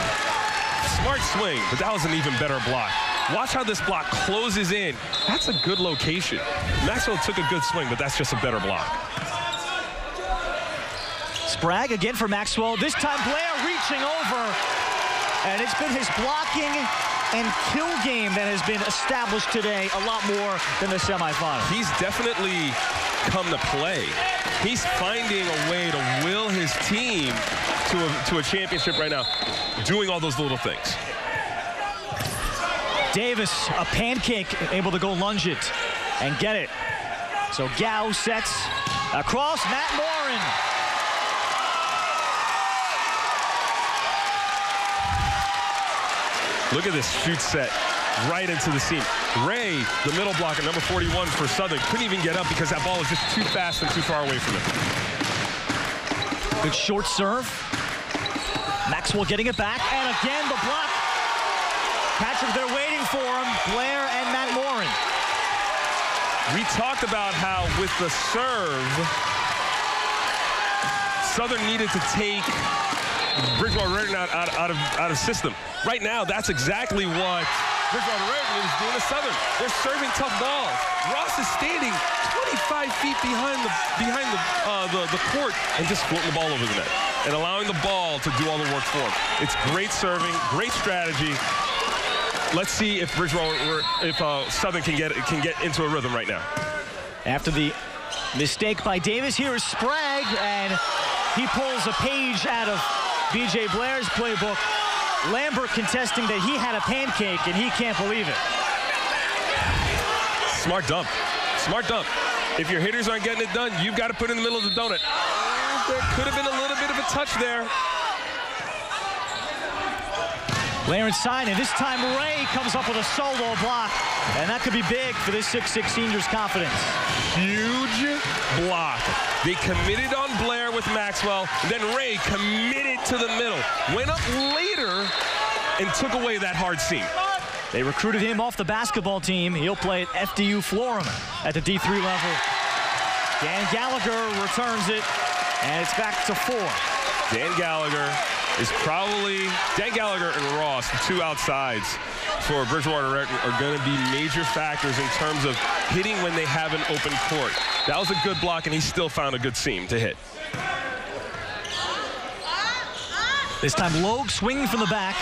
Smart swing, but that was an even better block. Watch how this block closes in. That's a good location. Maxwell took a good swing, but that's just a better block. Sprague again for Maxwell. This time Blair reaching over. And it's been his blocking and kill game that has been established today a lot more than the semifinal. He's definitely come to play. He's finding a way to will his team to a championship right now, doing all those little things. Davis, a pancake, able to go lunge it and get it. So Gao sets across Matt Morin. Look at this shoot set right into the seam. Ray, the middle blocker, number 41 for Southern, couldn't even get up because that ball was just too fast and too far away from him. Good short serve. Maxwell getting it back, and again the block. Patrick, they're waiting for him. Blair and Matt Morin. We talked about how with the serve, Southern needed to take Bridgewater Raritan out of system. Right now, that's exactly what Bridgewater Raritan is doing to Southern. They're serving tough balls. Ross is standing 25 feet behind the court and just floating the ball over the net and allowing the ball to do all the work for him. It's great serving, great strategy. Let's see if Southern can get into a rhythm right now. After the mistake by Davis, here is Sprague, and he pulls a page out of B.J. Blair's playbook. Lambert contesting that he had a pancake, and he can't believe it. Smart dump. Smart dump. If your hitters aren't getting it done, you've got to put it in the middle of the donut. There could have been a little bit of a touch there. Blair inside, and this time Ray comes up with a solo block, and that could be big for this 6'6 senior's confidence. Huge block. They committed on Blair with Maxwell, and then Ray committed to the middle. Went up later and took away that hard seam. They recruited him off the basketball team. He'll play at FDU Florham at the D3 level. Dan Gallagher returns it, and it's back to 4. Dan Gallagher and Ross, the two outsides for Bridgewater Raritan, are going to be major factors in terms of hitting when they have an open court. That was a good block, and he still found a good seam to hit. This time Logue swinging from the back.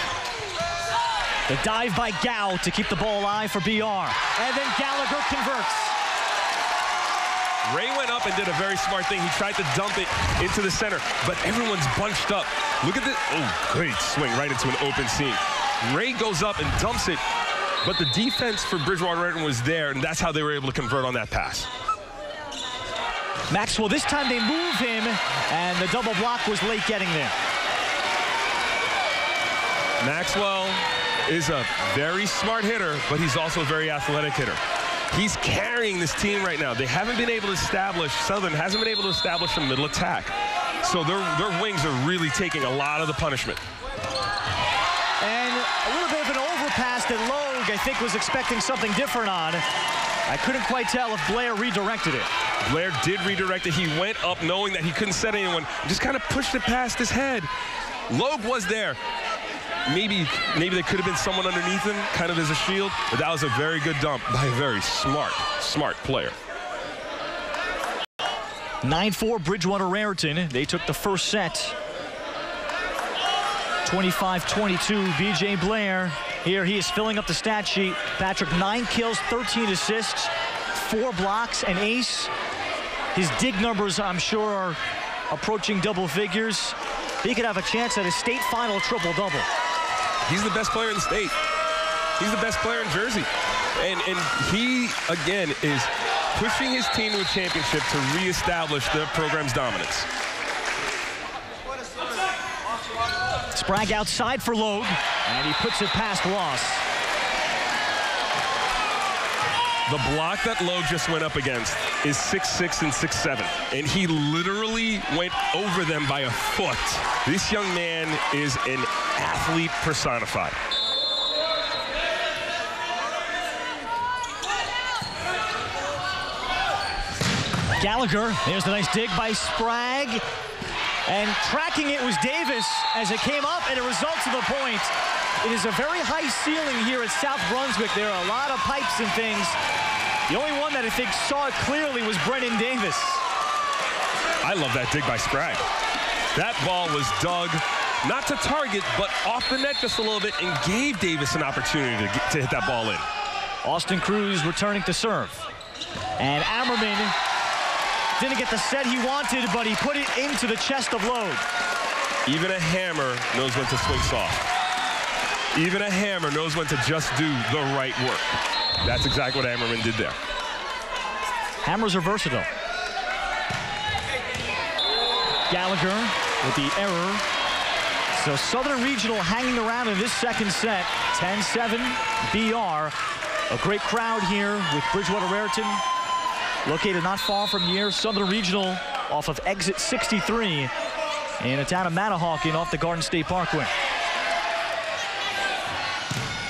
The dive by Gao to keep the ball alive for BR. And then Gallagher converts. Ray went up and did a very smart thing. He tried to dump it into the center, but everyone's bunched up. Look at this. Oh, great swing right into an open seam. Ray goes up and dumps it, but the defense for Bridgewater Raritan was there, and that's how they were able to convert on that pass. Maxwell, this time they move him, and the double block was late getting there. Maxwell is a very smart hitter, but he's also a very athletic hitter. He's carrying this team right now. They haven't been able to establish, Southern hasn't been able to establish a middle attack. So their wings are really taking a lot of the punishment. And a little bit of an overpass that Logue, I think, was expecting something different on. I couldn't quite tell if Blair redirected it. Blair did redirect it. He went up knowing that he couldn't set anyone, just kind of pushed it past his head. Logue was there. Maybe there could have been someone underneath him, kind of as a shield, but that was a very good dump by a very smart player. 9-4 Bridgewater Raritan. They took the first set. 25-22 B.J. Blair. Here he is filling up the stat sheet. Patrick, 9 kills, 13 assists, 4 blocks, an ace. His dig numbers, I'm sure, are approaching double figures. He could have a chance at a state final triple-double. He's the best player in the state. He's the best player in Jersey. And he, again, is pushing his team to a championship to reestablish the program's dominance. Sprague outside for Logue, and he puts it past Ross. The block that Logue just went up against is 6'6" and 6'7", and he literally went over them by a foot. This young man is an athlete personified. Gallagher, there's a nice dig by Sprague. And tracking it was Davis as it came up, and it results in the point. It is a very high ceiling here at South Brunswick. There are a lot of pipes and things. The only one that I think saw it clearly was Brennan Davis. I love that dig by Sprague. That ball was dug, not to target, but off the net just a little bit, and gave Davis an opportunity to hit that ball in. Austin Cruz returning to serve. And Ammerman didn't get the set he wanted, but he put it into the chest of Logue. Even a hammer knows when to swing soft. Even a hammer knows when to just do the right work. That's exactly what Ammerman did there. Hammers are versatile. Gallagher with the error. So Southern Regional hanging around in this second set. 10-7 BR. A great crowd here with Bridgewater Raritan. Located not far from here. Southern Regional off of exit 63 in the town of Manahawkin off the Garden State Parkway.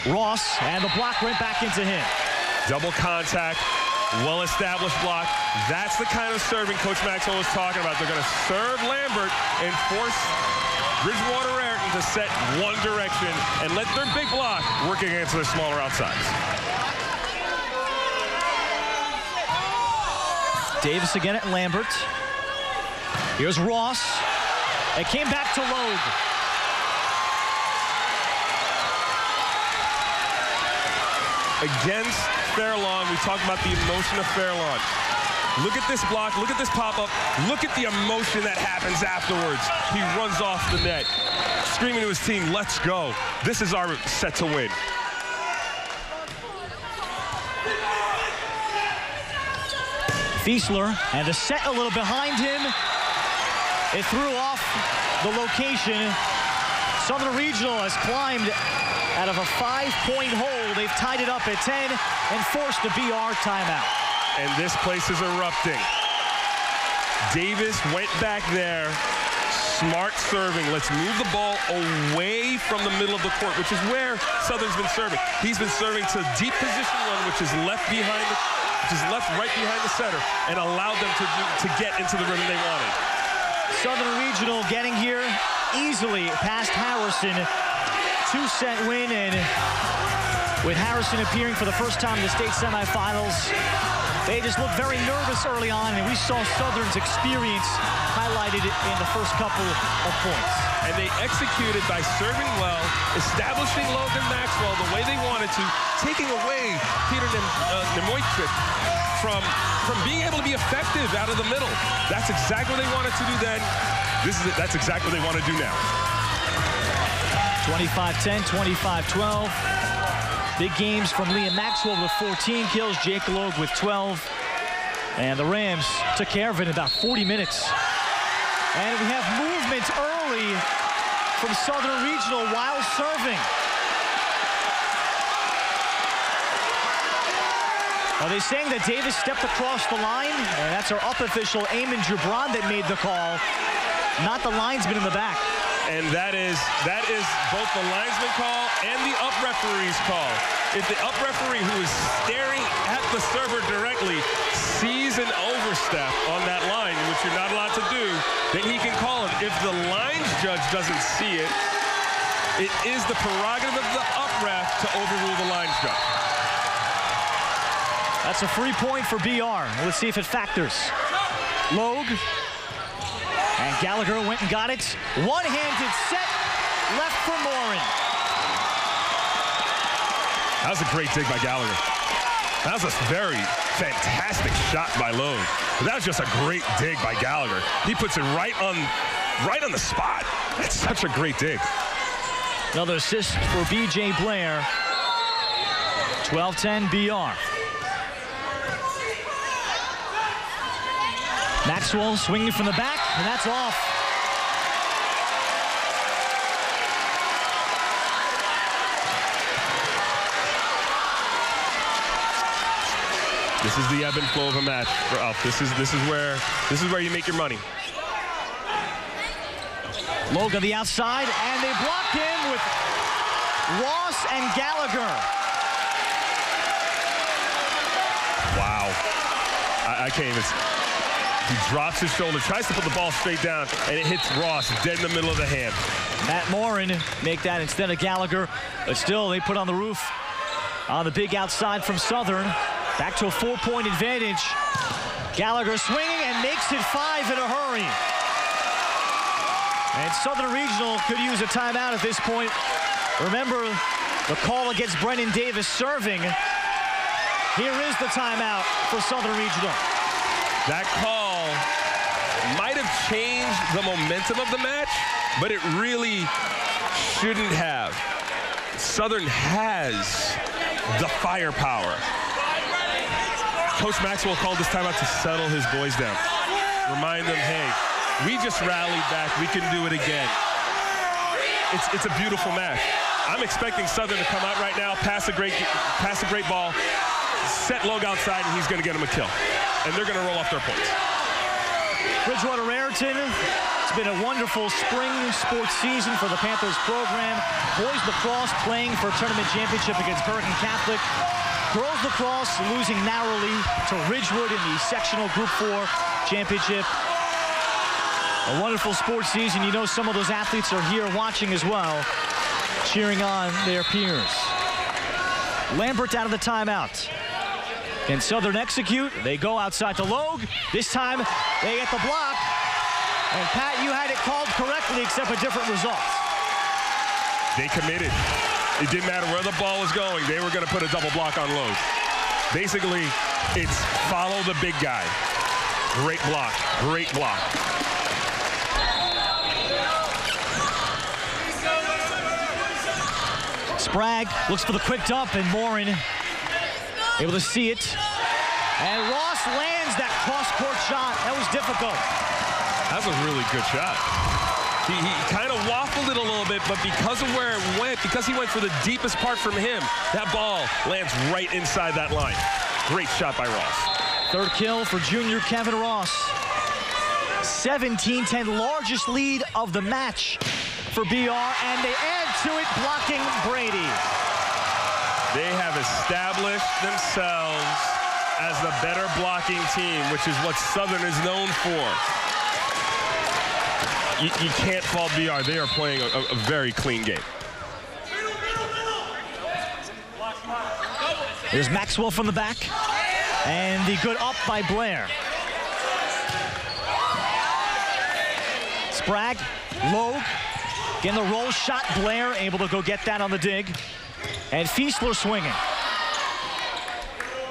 Ross, and the block went back into him. Double contact, well-established block. That's the kind of serving Coach Maxwell was talking about. They're going to serve Lambert and force Bridgewater Raritan to set one direction and let their big block work against their smaller outsides. Davis again at Lambert. Here's Ross. It came back to Logue. Against Fairlawn, we talked about the emotion of Fairlawn. Look at this block, look at this pop-up, look at the emotion that happens afterwards. He runs off the net, screaming to his team, let's go. This is our set to win. Fiesler, and the set a little behind him. It threw off the location. Southern Regional has climbed out of a 5-point hole. They've tied it up at 10 and forced a BR timeout. And this place is erupting. Davis went back there. Smart serving. Let's move the ball away from the middle of the court, which is where Southern's been serving. He's been serving to deep position one, which is left right behind the center, and allowed them to get into the rim they wanted. Southern Regional getting here easily past Harrison. 2-set win, and with Harrison appearing for the first time in the state semifinals, they just looked very nervous early on, and we saw Southern's experience highlighted in the first couple of points. And they executed by serving well, establishing Logan Maxwell the way they wanted to, taking away Peter Nemoychik from being able to be effective out of the middle. That's exactly what they wanted to do then. That's exactly what they want to do now. 25-10, 25-12. Big games from Liam Maxwell with 14 kills, Jake Logue with 12. And the Rams took care of it in about 40 minutes. And we have movement early from Southern Regional while serving. Are they saying that Davis stepped across the line? And that's our up official, Eamon Gibran, that made the call, not the linesman in the back. And that is both the linesman call and the up referee's call. If the up referee, who is staring at the server directly, sees an overstep on that line, which you're not allowed to do, then he can call it. If the lines judge doesn't see it, it is the prerogative of the up ref to overrule the lines judge. That's a free point for BR. Let's see if it factors. Logue. And Gallagher went and got it. One-handed set left for Morin. That was a great dig by Gallagher. That was a very fantastic shot by Logue. But that was just a great dig by Gallagher. He puts it right on the spot. That's such a great dig. Another assist for B.J. Blair. 12-10 BR. Maxwell swinging from the back, and that's off. This is the ebb and flow of a match for Alf. This is where you make your money. Logue on the outside, and they block him with Ross and Gallagher. Wow. I can't even. He drops his shoulder, tries to put the ball straight down, and it hits Ross dead in the middle of the hand. Matt Morin make that instead of Gallagher, but still they put on the roof on the big outside from Southern. Back to a 4-point advantage. Gallagher swinging and makes it 5 in a hurry. And Southern Regional could use a timeout at this point. Remember the call against Brennan Davis serving. Here is the timeout for Southern Regional. That call might have changed the momentum of the match, but it really shouldn't have. Southern has the firepower. Coach Maxwell called this timeout to settle his boys down. Remind them, hey, we just rallied back. We can do it again. It's a beautiful match. I'm expecting Southern to come out right now, pass a great ball, set Logue outside, and he's going to get him a kill. And they're going to roll off their points. Bridgewater Raritan, it's been a wonderful spring sports season for the Panthers program. Boys lacrosse playing for a tournament championship against Bergen Catholic. Girls lacrosse losing narrowly to Ridgewood in the sectional Group 4 championship. A wonderful sports season. You know some of those athletes are here watching as well, cheering on their peers. Lambert out of the timeout. Can Southern execute? They go outside to Logue. This time they get the block. And Pat, you had it called correctly except a different result. They committed. It didn't matter where the ball was going. They were going to put a double block on Logue. Basically, it's follow the big guy. Great block. Great block. Sprague looks for the quick dump, and Morin able to see it. And Ross lands that cross-court shot. That was difficult. That was a really good shot. He kind of waffled it a little bit, but because of where it went, because he went for the deepest part from him, that ball lands right inside that line. Great shot by Ross. Third kill for junior Kevin Ross. 17-10, largest lead of the match for BR, and they add to it, blocking Brady. They have established themselves as the better blocking team, which is what Southern is known for. You can't fault BR. They are playing a very clean game. There's Maxwell from the back, and the good up by Blair. Sprague, Logue, getting the roll shot. Blair able to go get that on the dig. And Fiesler swinging.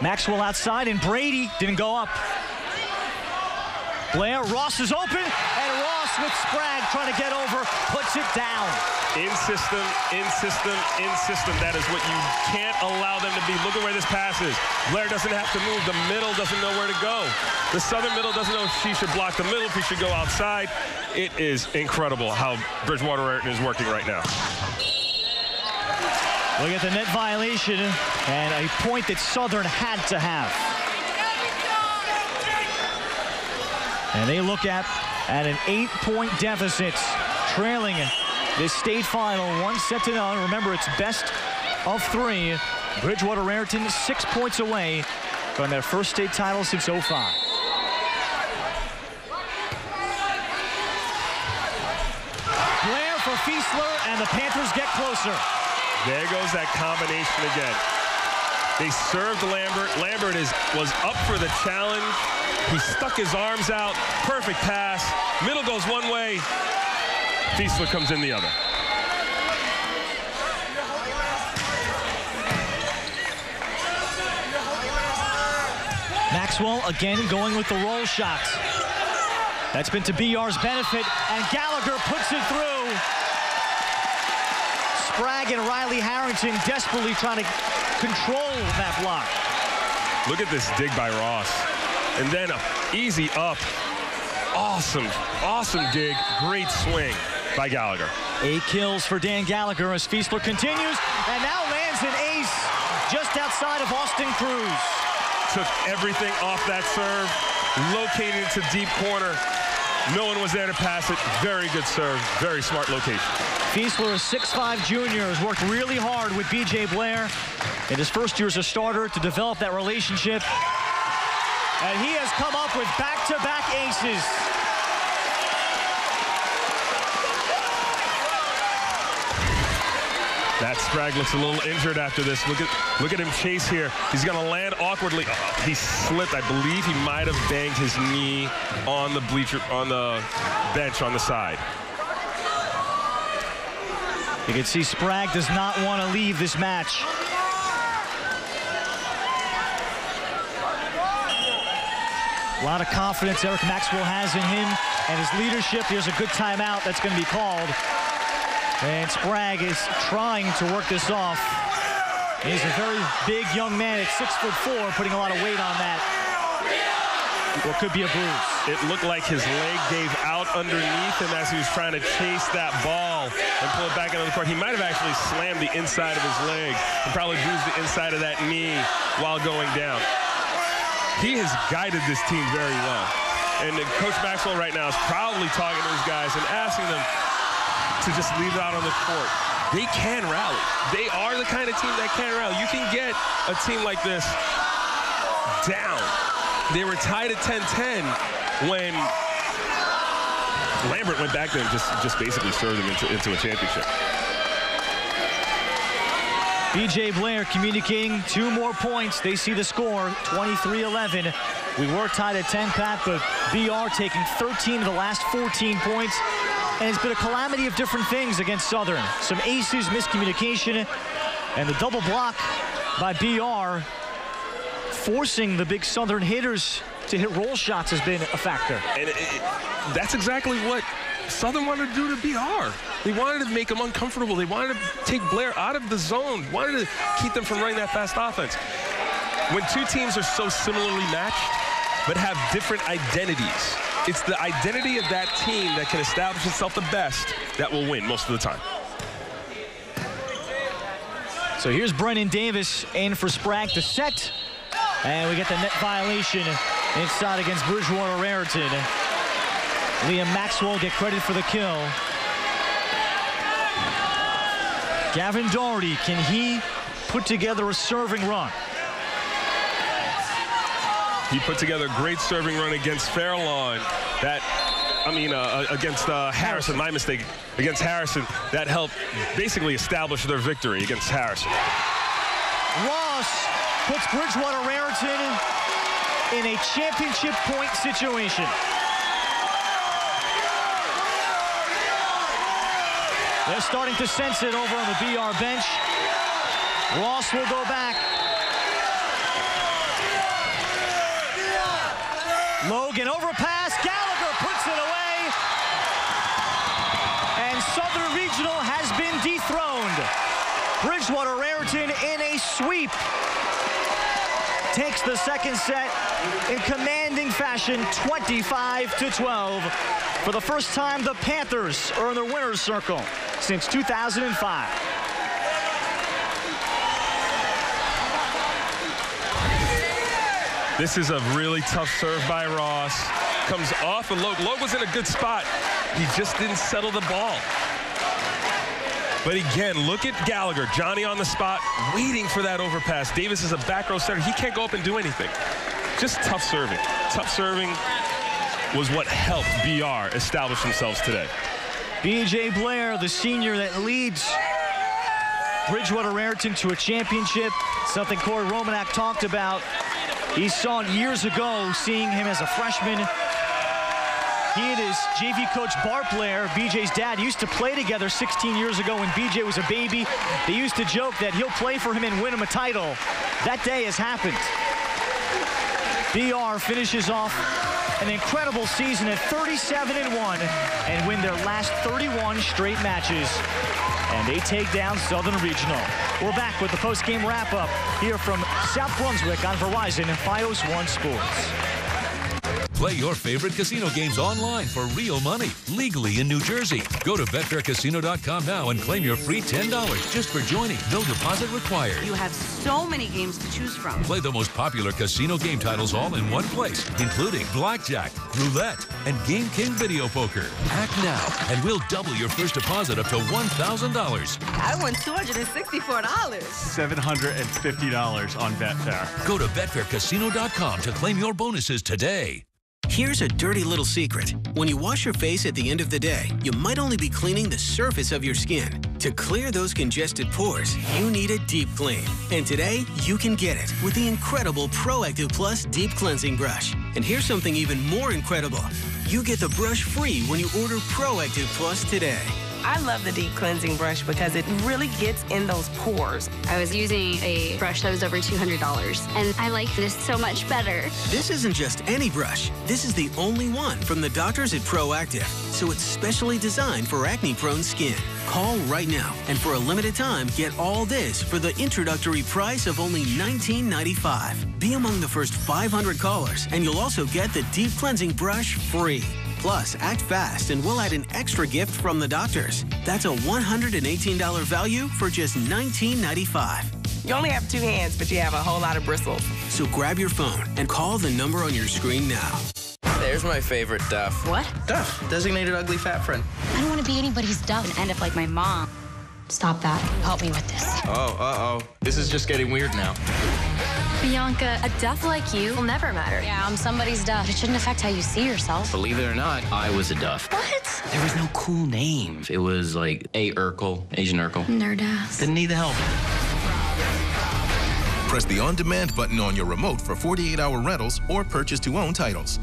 Maxwell outside, and Brady didn't go up. Blair, Ross is open, and Ross with Sprague trying to get over, puts it down. In system, in system, in system. That is what you can't allow them to be. Look at where this pass is. Blair doesn't have to move. The middle doesn't know where to go. The Southern middle doesn't know if she should block the middle, if she should go outside. It is incredible how Bridgewater Raritan is working right now. Look at the net violation and a point that Southern had to have. And they look at an 8-point deficit, trailing this state final 1-0. Remember, it's best of 3. Bridgewater Raritan 6 points away from their first state title since 05. Blair for Fiesler, and the Panthers get closer. There goes that combination again. They served Lambert. Lambert was up for the challenge. He stuck his arms out. Perfect pass. Middle goes one way. Fiesler comes in the other. Maxwell again going with the roll shot. That's been to BR's benefit, and Gallagher puts it through. Sprague and Riley Harrington desperately trying to control that block. Look at this dig by Ross. And then an easy up. Awesome, awesome dig. Great swing by Gallagher. 8 kills for Dan Gallagher as Fiesler continues, and now lands an ace just outside of Austin Cruz. Took everything off that serve, located it to deep corner. No one was there to pass it. Very good serve, very smart location. Fiesler, a 6'5" junior, has worked really hard with B.J. Blair in his first year as a starter to develop that relationship. And he has come up with back-to-back aces. That Sprague looks a little injured after this. Look at him chase here. He's going to land awkwardly. He slipped. I believe he might have banged his knee on the bleacher, on the bench on the side. You can see Sprague does not want to leave this match. A lot of confidence Eric Maxwell has in him and his leadership. There's a good timeout that's going to be called. And Sprague is trying to work this off. He's a very big young man at 6'4", putting a lot of weight on that. What could be a bruise. It looked like his leg gave out underneath him as he was trying to chase that ball and pull it back into the court. He might have actually slammed the inside of his leg and probably bruised the inside of that knee while going down. He has guided this team very well. And Coach Maxwell right now is probably talking to his guys and asking them to just leave it out on the court. They can rally. They are the kind of team that can rally. You can get a team like this down. They were tied at 10-10 when Lambert went back there and just basically served them into a championship. B.J. Blair communicating 2 more points. They see the score, 23-11. We were tied at 10, Pat, but BR taking 13 of the last 14 points. And it's been a calamity of different things against Southern. Some aces, miscommunication, and the double block by BR, forcing the big Southern hitters to hit roll shots has been a factor. And that's exactly what Southern wanted to do to BR. They wanted to make them uncomfortable. They wanted to take Blair out of the zone, wanted to keep them from running that fast offense. When two teams are so similarly matched but have different identities, it's the identity of that team that can establish itself the best that will win most of the time. So here's Brennan Davis in for Sprague to set. And we get the net violation inside against Bridgewater Raritan. Liam Maxwell get credit for the kill. Gavin Doherty, can he put together a serving run? He put together a great serving run against Fairlawn. Against Harrison, my mistake, against Harrison. That helped basically establish their victory against Harrison. Ross puts Bridgewater Raritan in a championship point situation. They're starting to sense it over on the BR bench. Ross will go back. Logan overpass. Gallagher puts it away. And Southern Regional has been dethroned. Bridgewater Raritan in a sweep. Takes the second set in commanding fashion, 25-12. For the first time, the Panthers are in their winner's circle since 2005. This is a really tough serve by Ross. Comes off of Logue. Logue was in a good spot. He just didn't settle the ball. But again, look at Gallagher. Johnny on the spot, waiting for that overpass. Davis is a back row center. He can't go up and do anything. Just tough serving. Tough serving was what helped BR establish themselves today. B.J. Blair, the senior that leads Bridgewater Raritan to a championship, something Corey Romanak talked about. He saw it years ago, seeing him as a freshman. He and his JV coach Bart Blair, BJ's dad, used to play together 16 years ago when BJ was a baby. They used to joke that he'll play for him and win him a title. That day has happened. BR finishes off an incredible season at 37-1 and win their last 31 straight matches. And they take down Southern Regional. We're back with the post-game wrap-up here from South Brunswick on Verizon and Fios One Sports. Play your favorite casino games online for real money, legally in New Jersey. Go to BetfairCasino.com now and claim your free $10 just for joining. No deposit required. You have so many games to choose from. Play the most popular casino game titles all in one place, including blackjack, roulette, and Game King Video Poker. Act now, and we'll double your first deposit up to $1,000. I won $264. $750 on Betfair. Go to BetfairCasino.com to claim your bonuses today. Here's a dirty little secret. When you wash your face at the end of the day, you might only be cleaning the surface of your skin. To clear those congested pores, you need a deep clean. And today, you can get it with the incredible Proactive Plus Deep Cleansing Brush. And here's something even more incredible. You get the brush free when you order Proactive Plus today. I love the deep cleansing brush because it really gets in those pores. I was using a brush that was over $200, and I like this so much better. This isn't just any brush. This is the only one from the doctors at Proactive, so it's specially designed for acne-prone skin. Call right now, and for a limited time, get all this for the introductory price of only $19.95. Be among the first 500 callers, and you'll also get the deep cleansing brush free. Plus, act fast, and we'll add an extra gift from the doctors. That's a $118 value for just $19.95. You only have 2 hands, but you have a whole lot of bristles. So grab your phone and call the number on your screen now. There's my favorite Duff. What? Duff, designated ugly fat friend. I don't want to be anybody's Duff and end up like my mom. Stop that. Help me with this. Oh, uh-oh. This is just getting weird now. Bianca, a Duff like you will never matter. Yeah, I'm somebody's Duff. It shouldn't affect how you see yourself. Believe it or not, I was a Duff. What? There was no cool name. It was like A. Urkel, Asian Urkel. Nerd-ass. Didn't need the help. Press the on-demand button on your remote for 48-hour rentals or purchase-to-own titles.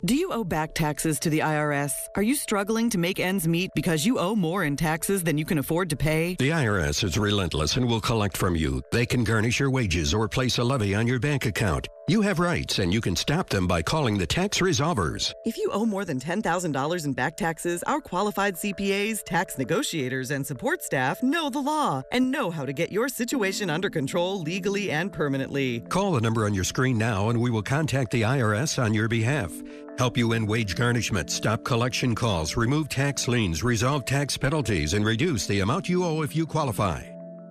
Do you owe back taxes to the IRS? Are you struggling to make ends meet because you owe more in taxes than you can afford to pay? The IRS is relentless and will collect from you. They can garnish your wages or place a levy on your bank account. You have rights, and you can stop them by calling the Tax Resolvers. If you owe more than $10,000 in back taxes, our qualified CPAs, tax negotiators, and support staff know the law and know how to get your situation under control legally and permanently. Call the number on your screen now, and we will contact the IRS on your behalf. Help you end wage garnishment, stop collection calls, remove tax liens, resolve tax penalties, and reduce the amount you owe if you qualify.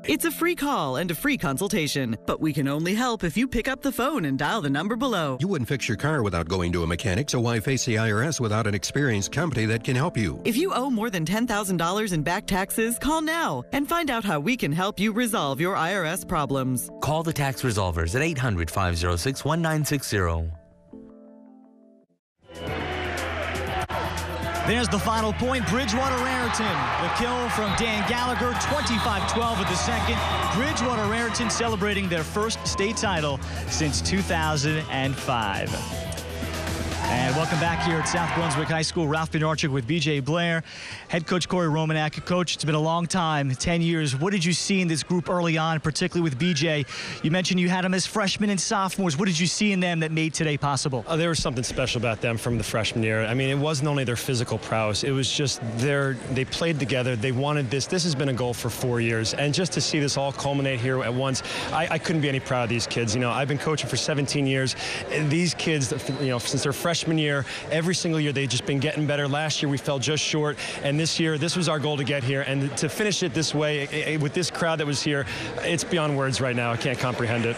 It's a free call and a free consultation, but we can only help if you pick up the phone and dial the number below. You wouldn't fix your car without going to a mechanic, so why face the IRS without an experienced company that can help you? If you owe more than $10,000 in back taxes, call now and find out how we can help you resolve your IRS problems. Call the Tax Resolvers at 800-506-1960. There's the final point. Bridgewater Raritan. The kill from Dan Gallagher. 25-12 with the second. Bridgewater Raritan celebrating their first state title since 2005. And welcome back here at South Brunswick High School. Ralph Bednarchuk with B.J. Blair. Head coach Corey Romanek. Coach, it's been a long time, 10 years. What did you see in this group early on, particularly with B.J.? You mentioned you had them as freshmen and sophomores. What did you see in them that made today possible? There was something special about them from the freshman year. I mean, it wasn't only their physical prowess. It was just they played together. They wanted this. This has been a goal for 4 years. And just to see this all culminate here at once, I couldn't be any proud of these kids. You know, I've been coaching for 17 years. These kids, you know, since their freshman year, every single year they've just been getting better. Last year we fell just short, and this year this was our goal to get here, and to finish it this way with this crowd that was here, it's beyond words right now. I can't comprehend it.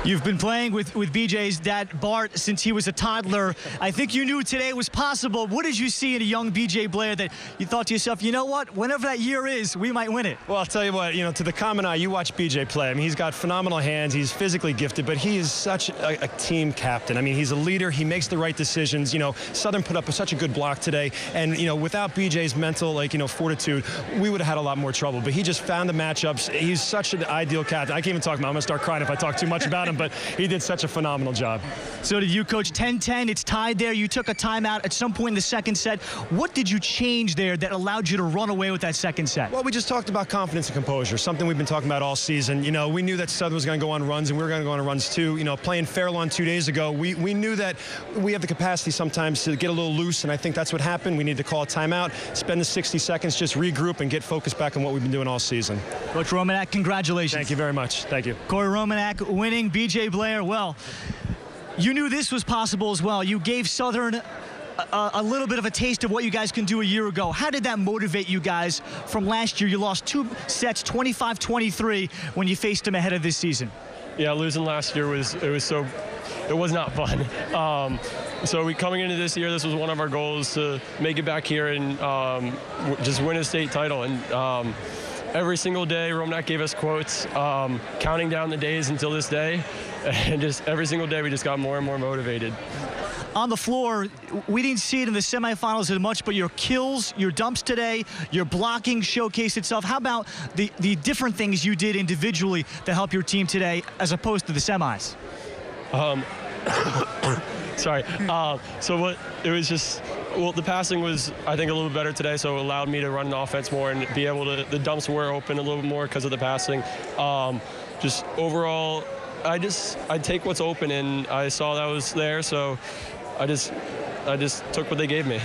You've been playing with BJ's dad Bart since he was a toddler. I think you knew today was possible. What did you see in a young BJ Blair that you thought to yourself, you know what, whenever that year is, we might win it? Well, I'll tell you what, you know, to the common eye, you watch BJ play. I mean, he's got phenomenal hands. He's physically gifted, but he is such a team captain. I mean, he's a leader. He makes the right decisions. You know, Southern put up such a good block today, and you know, without BJ's mental, fortitude, we would have had a lot more trouble. But he just found the matchups. He's such an ideal captain. I can't even talk about him. I'm gonna start crying if I talk too much about him, but he did such a phenomenal job. So did you, Coach. 10-10, it's tied there. You took a timeout at some point in the second set. What did you change there that allowed you to run away with that second set? Well, we just talked about confidence and composure, something we've been talking about all season. You know, we knew that Southern was going to go on runs, and we were going to go on runs too. You know, playing Fairlawn 2 days ago, we knew that we have the capacity sometimes to get a little loose, and I think that's what happened. We need to call a timeout, spend the 60 seconds, just regroup and get focused back on what we've been doing all season. Coach Romanek, congratulations. Thank you very much. Thank you. Corey Romanek winning. B.J. Blair, well, you knew this was possible as well. You gave Southern a little bit of a taste of what you guys can do a year ago. How did that motivate you guys from last year? You lost 2 sets, 25-23, when you faced them ahead of this season. Yeah, losing last year was not fun. So coming into this year, this was one of our goals to make it back here and just win a state title. And every single day, Romanek gave us quotes, counting down the days until this day. And just every single day, we just got more and more motivated. On the floor, we didn't see it in the semifinals as much, but your kills, your dumps today, your blocking showcased itself. How about the different things you did individually to help your team today as opposed to the semis? Sorry. The passing was, I think, a little bit better today, so it allowed me to run the offense more and be able to, the dumps were open a little bit more because of the passing. Just overall, I take what's open, and I saw that was there, so I just took what they gave me.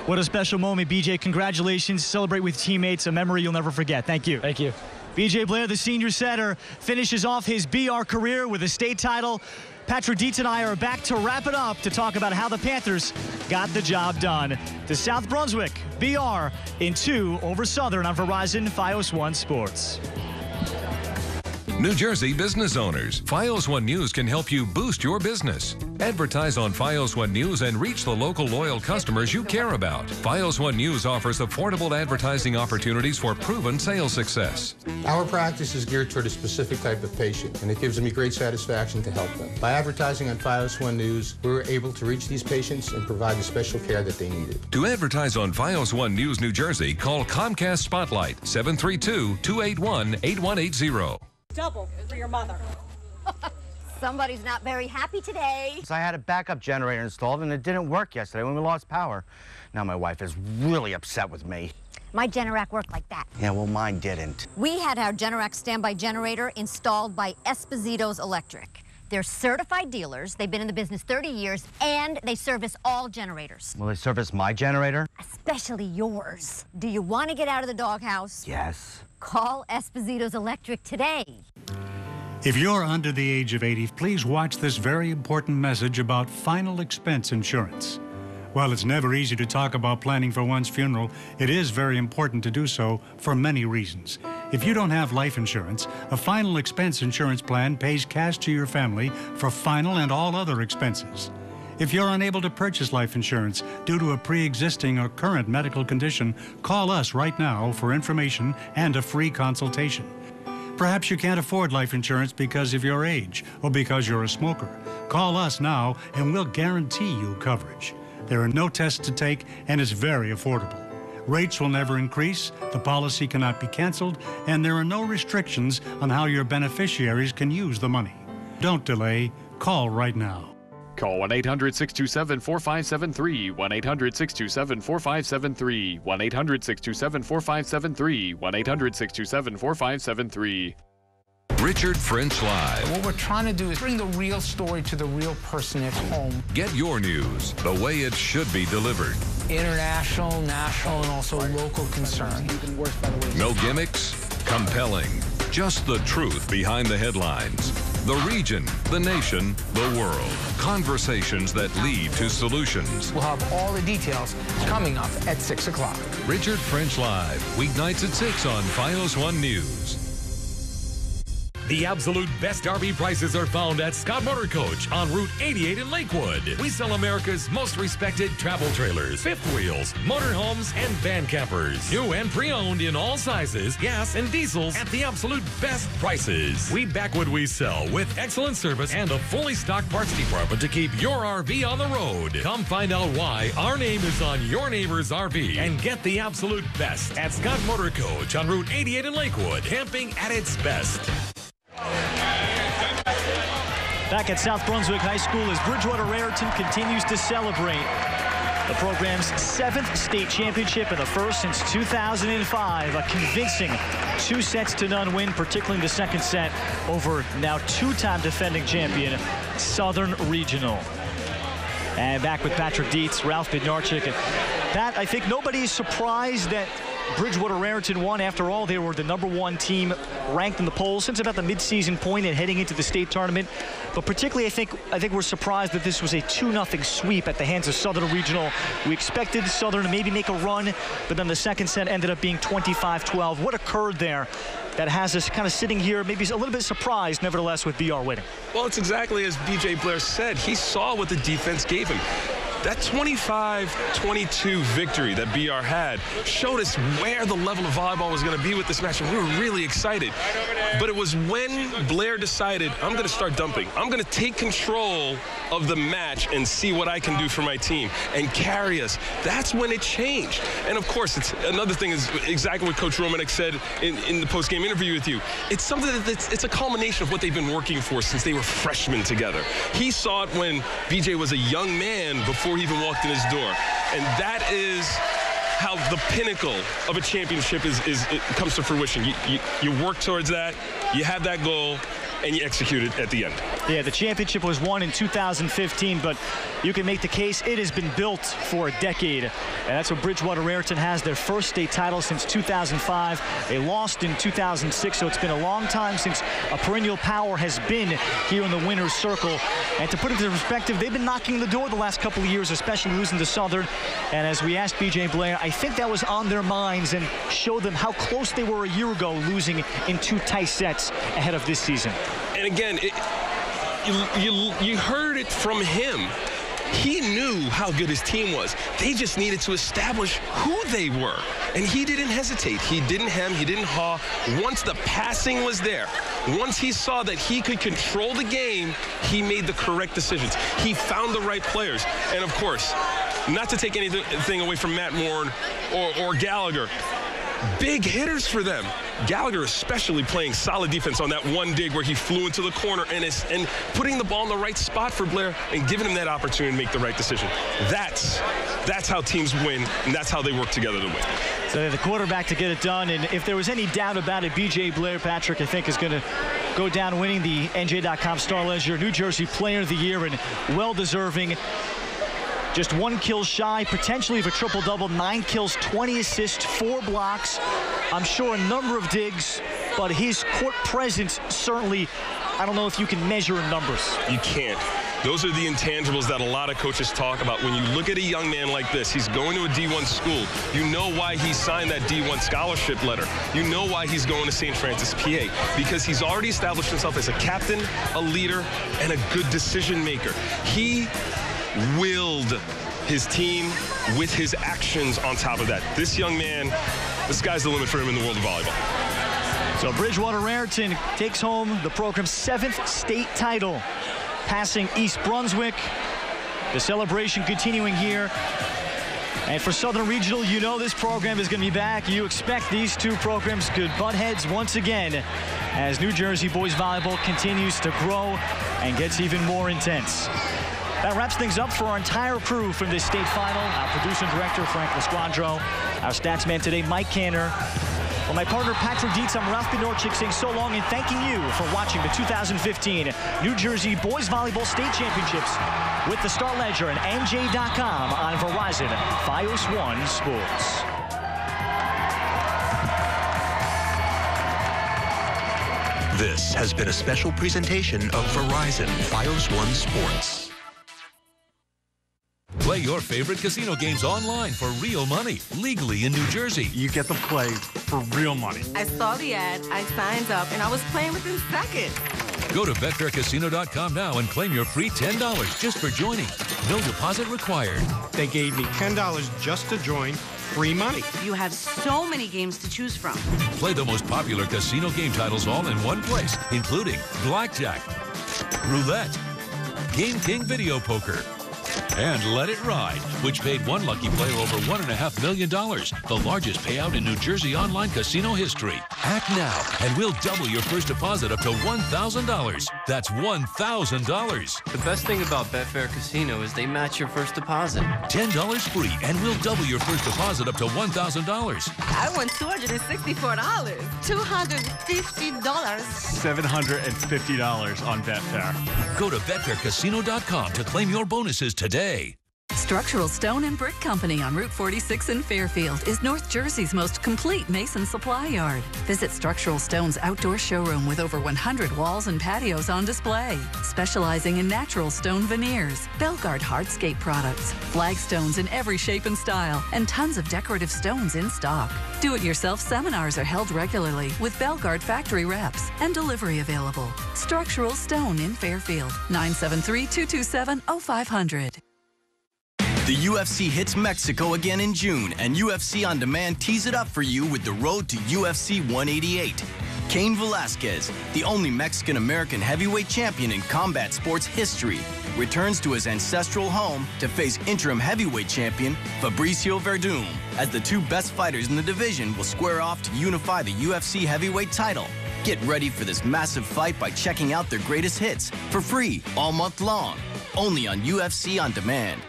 What a special moment, BJ. Congratulations. Celebrate with teammates. A memory you'll never forget. Thank you. Thank you. BJ Blair, the senior setter, finishes off his BR career with a state title. Patrick Dietz and I are back to wrap it up to talk about how the Panthers got the job done. To South Brunswick, BR in 2 over Southern on Verizon Fios One Sports. New Jersey business owners, Fios One News can help you boost your business. Advertise on Fios One News and reach the local loyal customers you care about. Fios One News offers affordable advertising opportunities for proven sales success. Our practice is geared toward a specific type of patient, and it gives me great satisfaction to help them. By advertising on Fios One News, we were able to reach these patients and provide the special care that they needed. To advertise on Fios One News New Jersey, call Comcast Spotlight 732-281-8180. Double for your mother. Somebody's not very happy today. I had a backup generator installed and it didn't work yesterday when we lost power. Now my wife is really upset with me. My Generac worked like that. Yeah, well, mine didn't. We had our Generac standby generator installed by Esposito's Electric. They're certified dealers. They've been in the business 30 years, and they service all generators. Will they service my generator? Especially yours. Do you want to get out of the doghouse? Yes. Call Esposito's Electric today. If you're under the age of 80, please watch this very important message about final expense insurance. While it's never easy to talk about planning for one's funeral, it is very important to do so for many reasons. If you don't have life insurance, a final expense insurance plan pays cash to your family for final and all other expenses. If you're unable to purchase life insurance due to a pre-existing or current medical condition, call us right now for information and a free consultation. Perhaps you can't afford life insurance because of your age or because you're a smoker. Call us now and we'll guarantee you coverage. There are no tests to take and it's very affordable. Rates will never increase, the policy cannot be canceled, and there are no restrictions on how your beneficiaries can use the money. Don't delay. Call right now. Call 1-800-627-4573, 1-800-627-4573, 1-800-627-4573, 1-800-627-4573. Richard French Live. What we're trying to do is bring the real story to the real person at home. Get your news the way it should be delivered. International, national, and also local concern. No gimmicks, compelling. Just the truth behind the headlines. The region, the nation, the world. Conversations that lead to solutions. We'll have all the details coming up at 6 o'clock. Richard French Live, weeknights at 6 on Fios One News. The absolute best RV prices are found at Scott Motor Coach on Route 88 in Lakewood. We sell America's most respected travel trailers, fifth wheels, motorhomes, and van campers. New and pre-owned in all sizes, gas and diesels at the absolute best prices. We back what we sell with excellent service and a fully stocked parts department to keep your RV on the road. Come find out why our name is on your neighbor's RV and get the absolute best at Scott Motor Coach on Route 88 in Lakewood. Camping at its best. Back at South Brunswick High School as Bridgewater Raritan continues to celebrate the program's 7th state championship and the first since 2005. A convincing 2-0 win, particularly in the second set over now 2-time defending champion Southern Regional. And back with Patrick Dietz, Ralph Bednarczyk. And Pat, I think nobody's surprised that Bridgewater Raritan won. After all, they were the #1 team ranked in the polls since about the midseason point and heading into the state tournament. But particularly, I think we're surprised that this was a 2-0 sweep at the hands of Southern Regional. We expected Southern to maybe make a run, but then the second set ended up being 25-12. What occurred there that has us kind of sitting here, maybe a little bit surprised, nevertheless, with BR winning? Well, it's exactly as BJ Blair said. He saw what the defense gave him. That 25-22 victory that BR had showed us where the level of volleyball was going to be with this match, and we were really excited. But it was when Blair decided, I'm going to start dumping. I'm going to take control of the match and see what I can do for my team and carry us. That's when it changed. And, of course, it's another thing is exactly what Coach Romanek said in the post-game interview with you. It's something it's a culmination of what they've been working for since they were freshmen together. He saw it when BJ was a young man before he even walked in his door. And that is how the pinnacle of a championship it comes to fruition. You work towards that, you have that goal, and you execute it at the end. Yeah, the championship was won in 2015, but you can make the case it has been built for a decade. And that's what Bridgewater Raritan has, their first state title since 2005. They lost in 2006, so it's been a long time since a perennial power has been here in the winner's circle. And to put it into perspective, they've been knocking the door the last couple of years, especially losing to Southern. And as we asked B.J. Blair, I think that was on their minds and showed them how close they were a year ago, losing in 2 tight sets ahead of this season. And again, you heard it from him. He knew how good his team was. They just needed to establish who they were. And he didn't hesitate. He didn't hem, he didn't haw. Once the passing was there, once he saw that he could control the game, he made the correct decisions. He found the right players. And of course, not to take anything away from Matt Moore or Gallagher, big hitters for them. Gallagher especially playing solid defense on that one dig where he flew into the corner and putting the ball in the right spot for Blair and giving him that opportunity to make the right decision. That's how teams win, and that's how they work together to win. So the quarterback to get it done, and if there was any doubt about it, B.J. Blair, Patrick, I think is going to go down winning the NJ.com Star Ledger New Jersey Player of the Year, and well-deserving. Just 1 kill shy, potentially of a triple-double, 9 kills, 20 assists, 4 blocks. I'm sure a number of digs, but his court presence certainly, I don't know if you can measure in numbers. You can't. Those are the intangibles that a lot of coaches talk about. When you look at a young man like this, he's going to a D1 school. You know why he signed that D1 scholarship letter. You know why he's going to St. Francis, PA, because he's already established himself as a captain, a leader, and a good decision maker. He willed his team with his actions on top of that. This young man, the sky's the limit for him in the world of volleyball. So Bridgewater Raritan takes home the program's 7th state title, passing East Brunswick. The celebration continuing here. And for Southern Regional, you know this program is going to be back. You expect these two programs could butt heads once again as New Jersey boys volleyball continues to grow and gets even more intense. That wraps things up for our entire crew from this state final. Our producer and director, Frank Lasquandro. Our stats man today, Mike Canner. For my partner, Patrick Dietz, I'm Ralph Benorchik saying so long and thanking you for watching the 2015 New Jersey Boys Volleyball State Championships with the Star Ledger and NJ.com on Verizon Fios One Sports. This has been a special presentation of Verizon Fios One Sports. Play your favorite casino games online for real money, legally in New Jersey. You get to play for real money. I saw the ad, I signed up, and I was playing within seconds. Go to BetfairCasino.com now and claim your free $10 just for joining. No deposit required. They gave me $10 just to join, free money. You have so many games to choose from. Play the most popular casino game titles all in one place, including Blackjack, Roulette, Game King Video Poker, and Let It Ride, which paid one lucky player over $1.5 million, the largest payout in New Jersey online casino history. Act now, and we'll double your first deposit up to $1,000. That's $1,000. The best thing about Betfair Casino is they match your first deposit. $10 free, and we'll double your first deposit up to $1,000. I won $264. $250. $750 on Betfair. Go to BetfairCasino.com to claim your bonuses today. Structural Stone and Brick Company on Route 46 in Fairfield is North Jersey's most complete mason supply yard. Visit Structural Stone's outdoor showroom with over 100 walls and patios on display, specializing in natural stone veneers, Belgard hardscape products, flagstones in every shape and style, and tons of decorative stones in stock. Do-it-yourself seminars are held regularly with Belgard factory reps and delivery available. Structural Stone in Fairfield, 973-227-0500. The UFC hits Mexico again in June, and UFC On Demand tees it up for you with the road to UFC 188. Cain Velasquez, the only Mexican-American heavyweight champion in combat sports history, returns to his ancestral home to face interim heavyweight champion Fabricio Verdum, as the two best fighters in the division will square off to unify the UFC heavyweight title. Get ready for this massive fight by checking out their greatest hits for free all month long, only on UFC On Demand.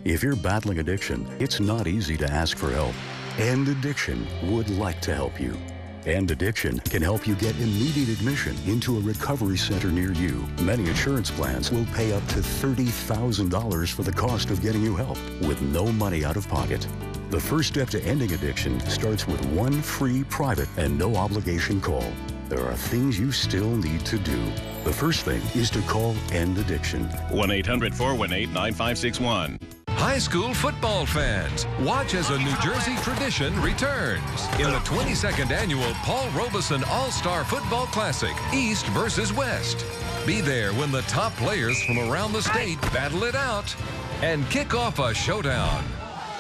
If you're battling addiction, it's not easy to ask for help. End Addiction would like to help you. End Addiction can help you get immediate admission into a recovery center near you. Many insurance plans will pay up to $30,000 for the cost of getting you help with no money out of pocket. The first step to ending addiction starts with one free, private, and no obligation call. There are things you still need to do. The first thing is to call End Addiction. 1-800-418-9561. High school football fans, watch as a New Jersey tradition returns in the 22nd annual Paul Robeson All-Star Football Classic, East versus West. Be there when the top players from around the state battle it out and kick off a showdown.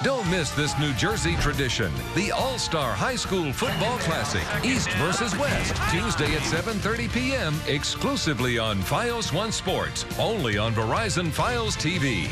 Don't miss this New Jersey tradition, the All-Star High School Football Classic, East versus West, Tuesday at 7:30 p.m., exclusively on Fios One Sports, only on Verizon Fios TV.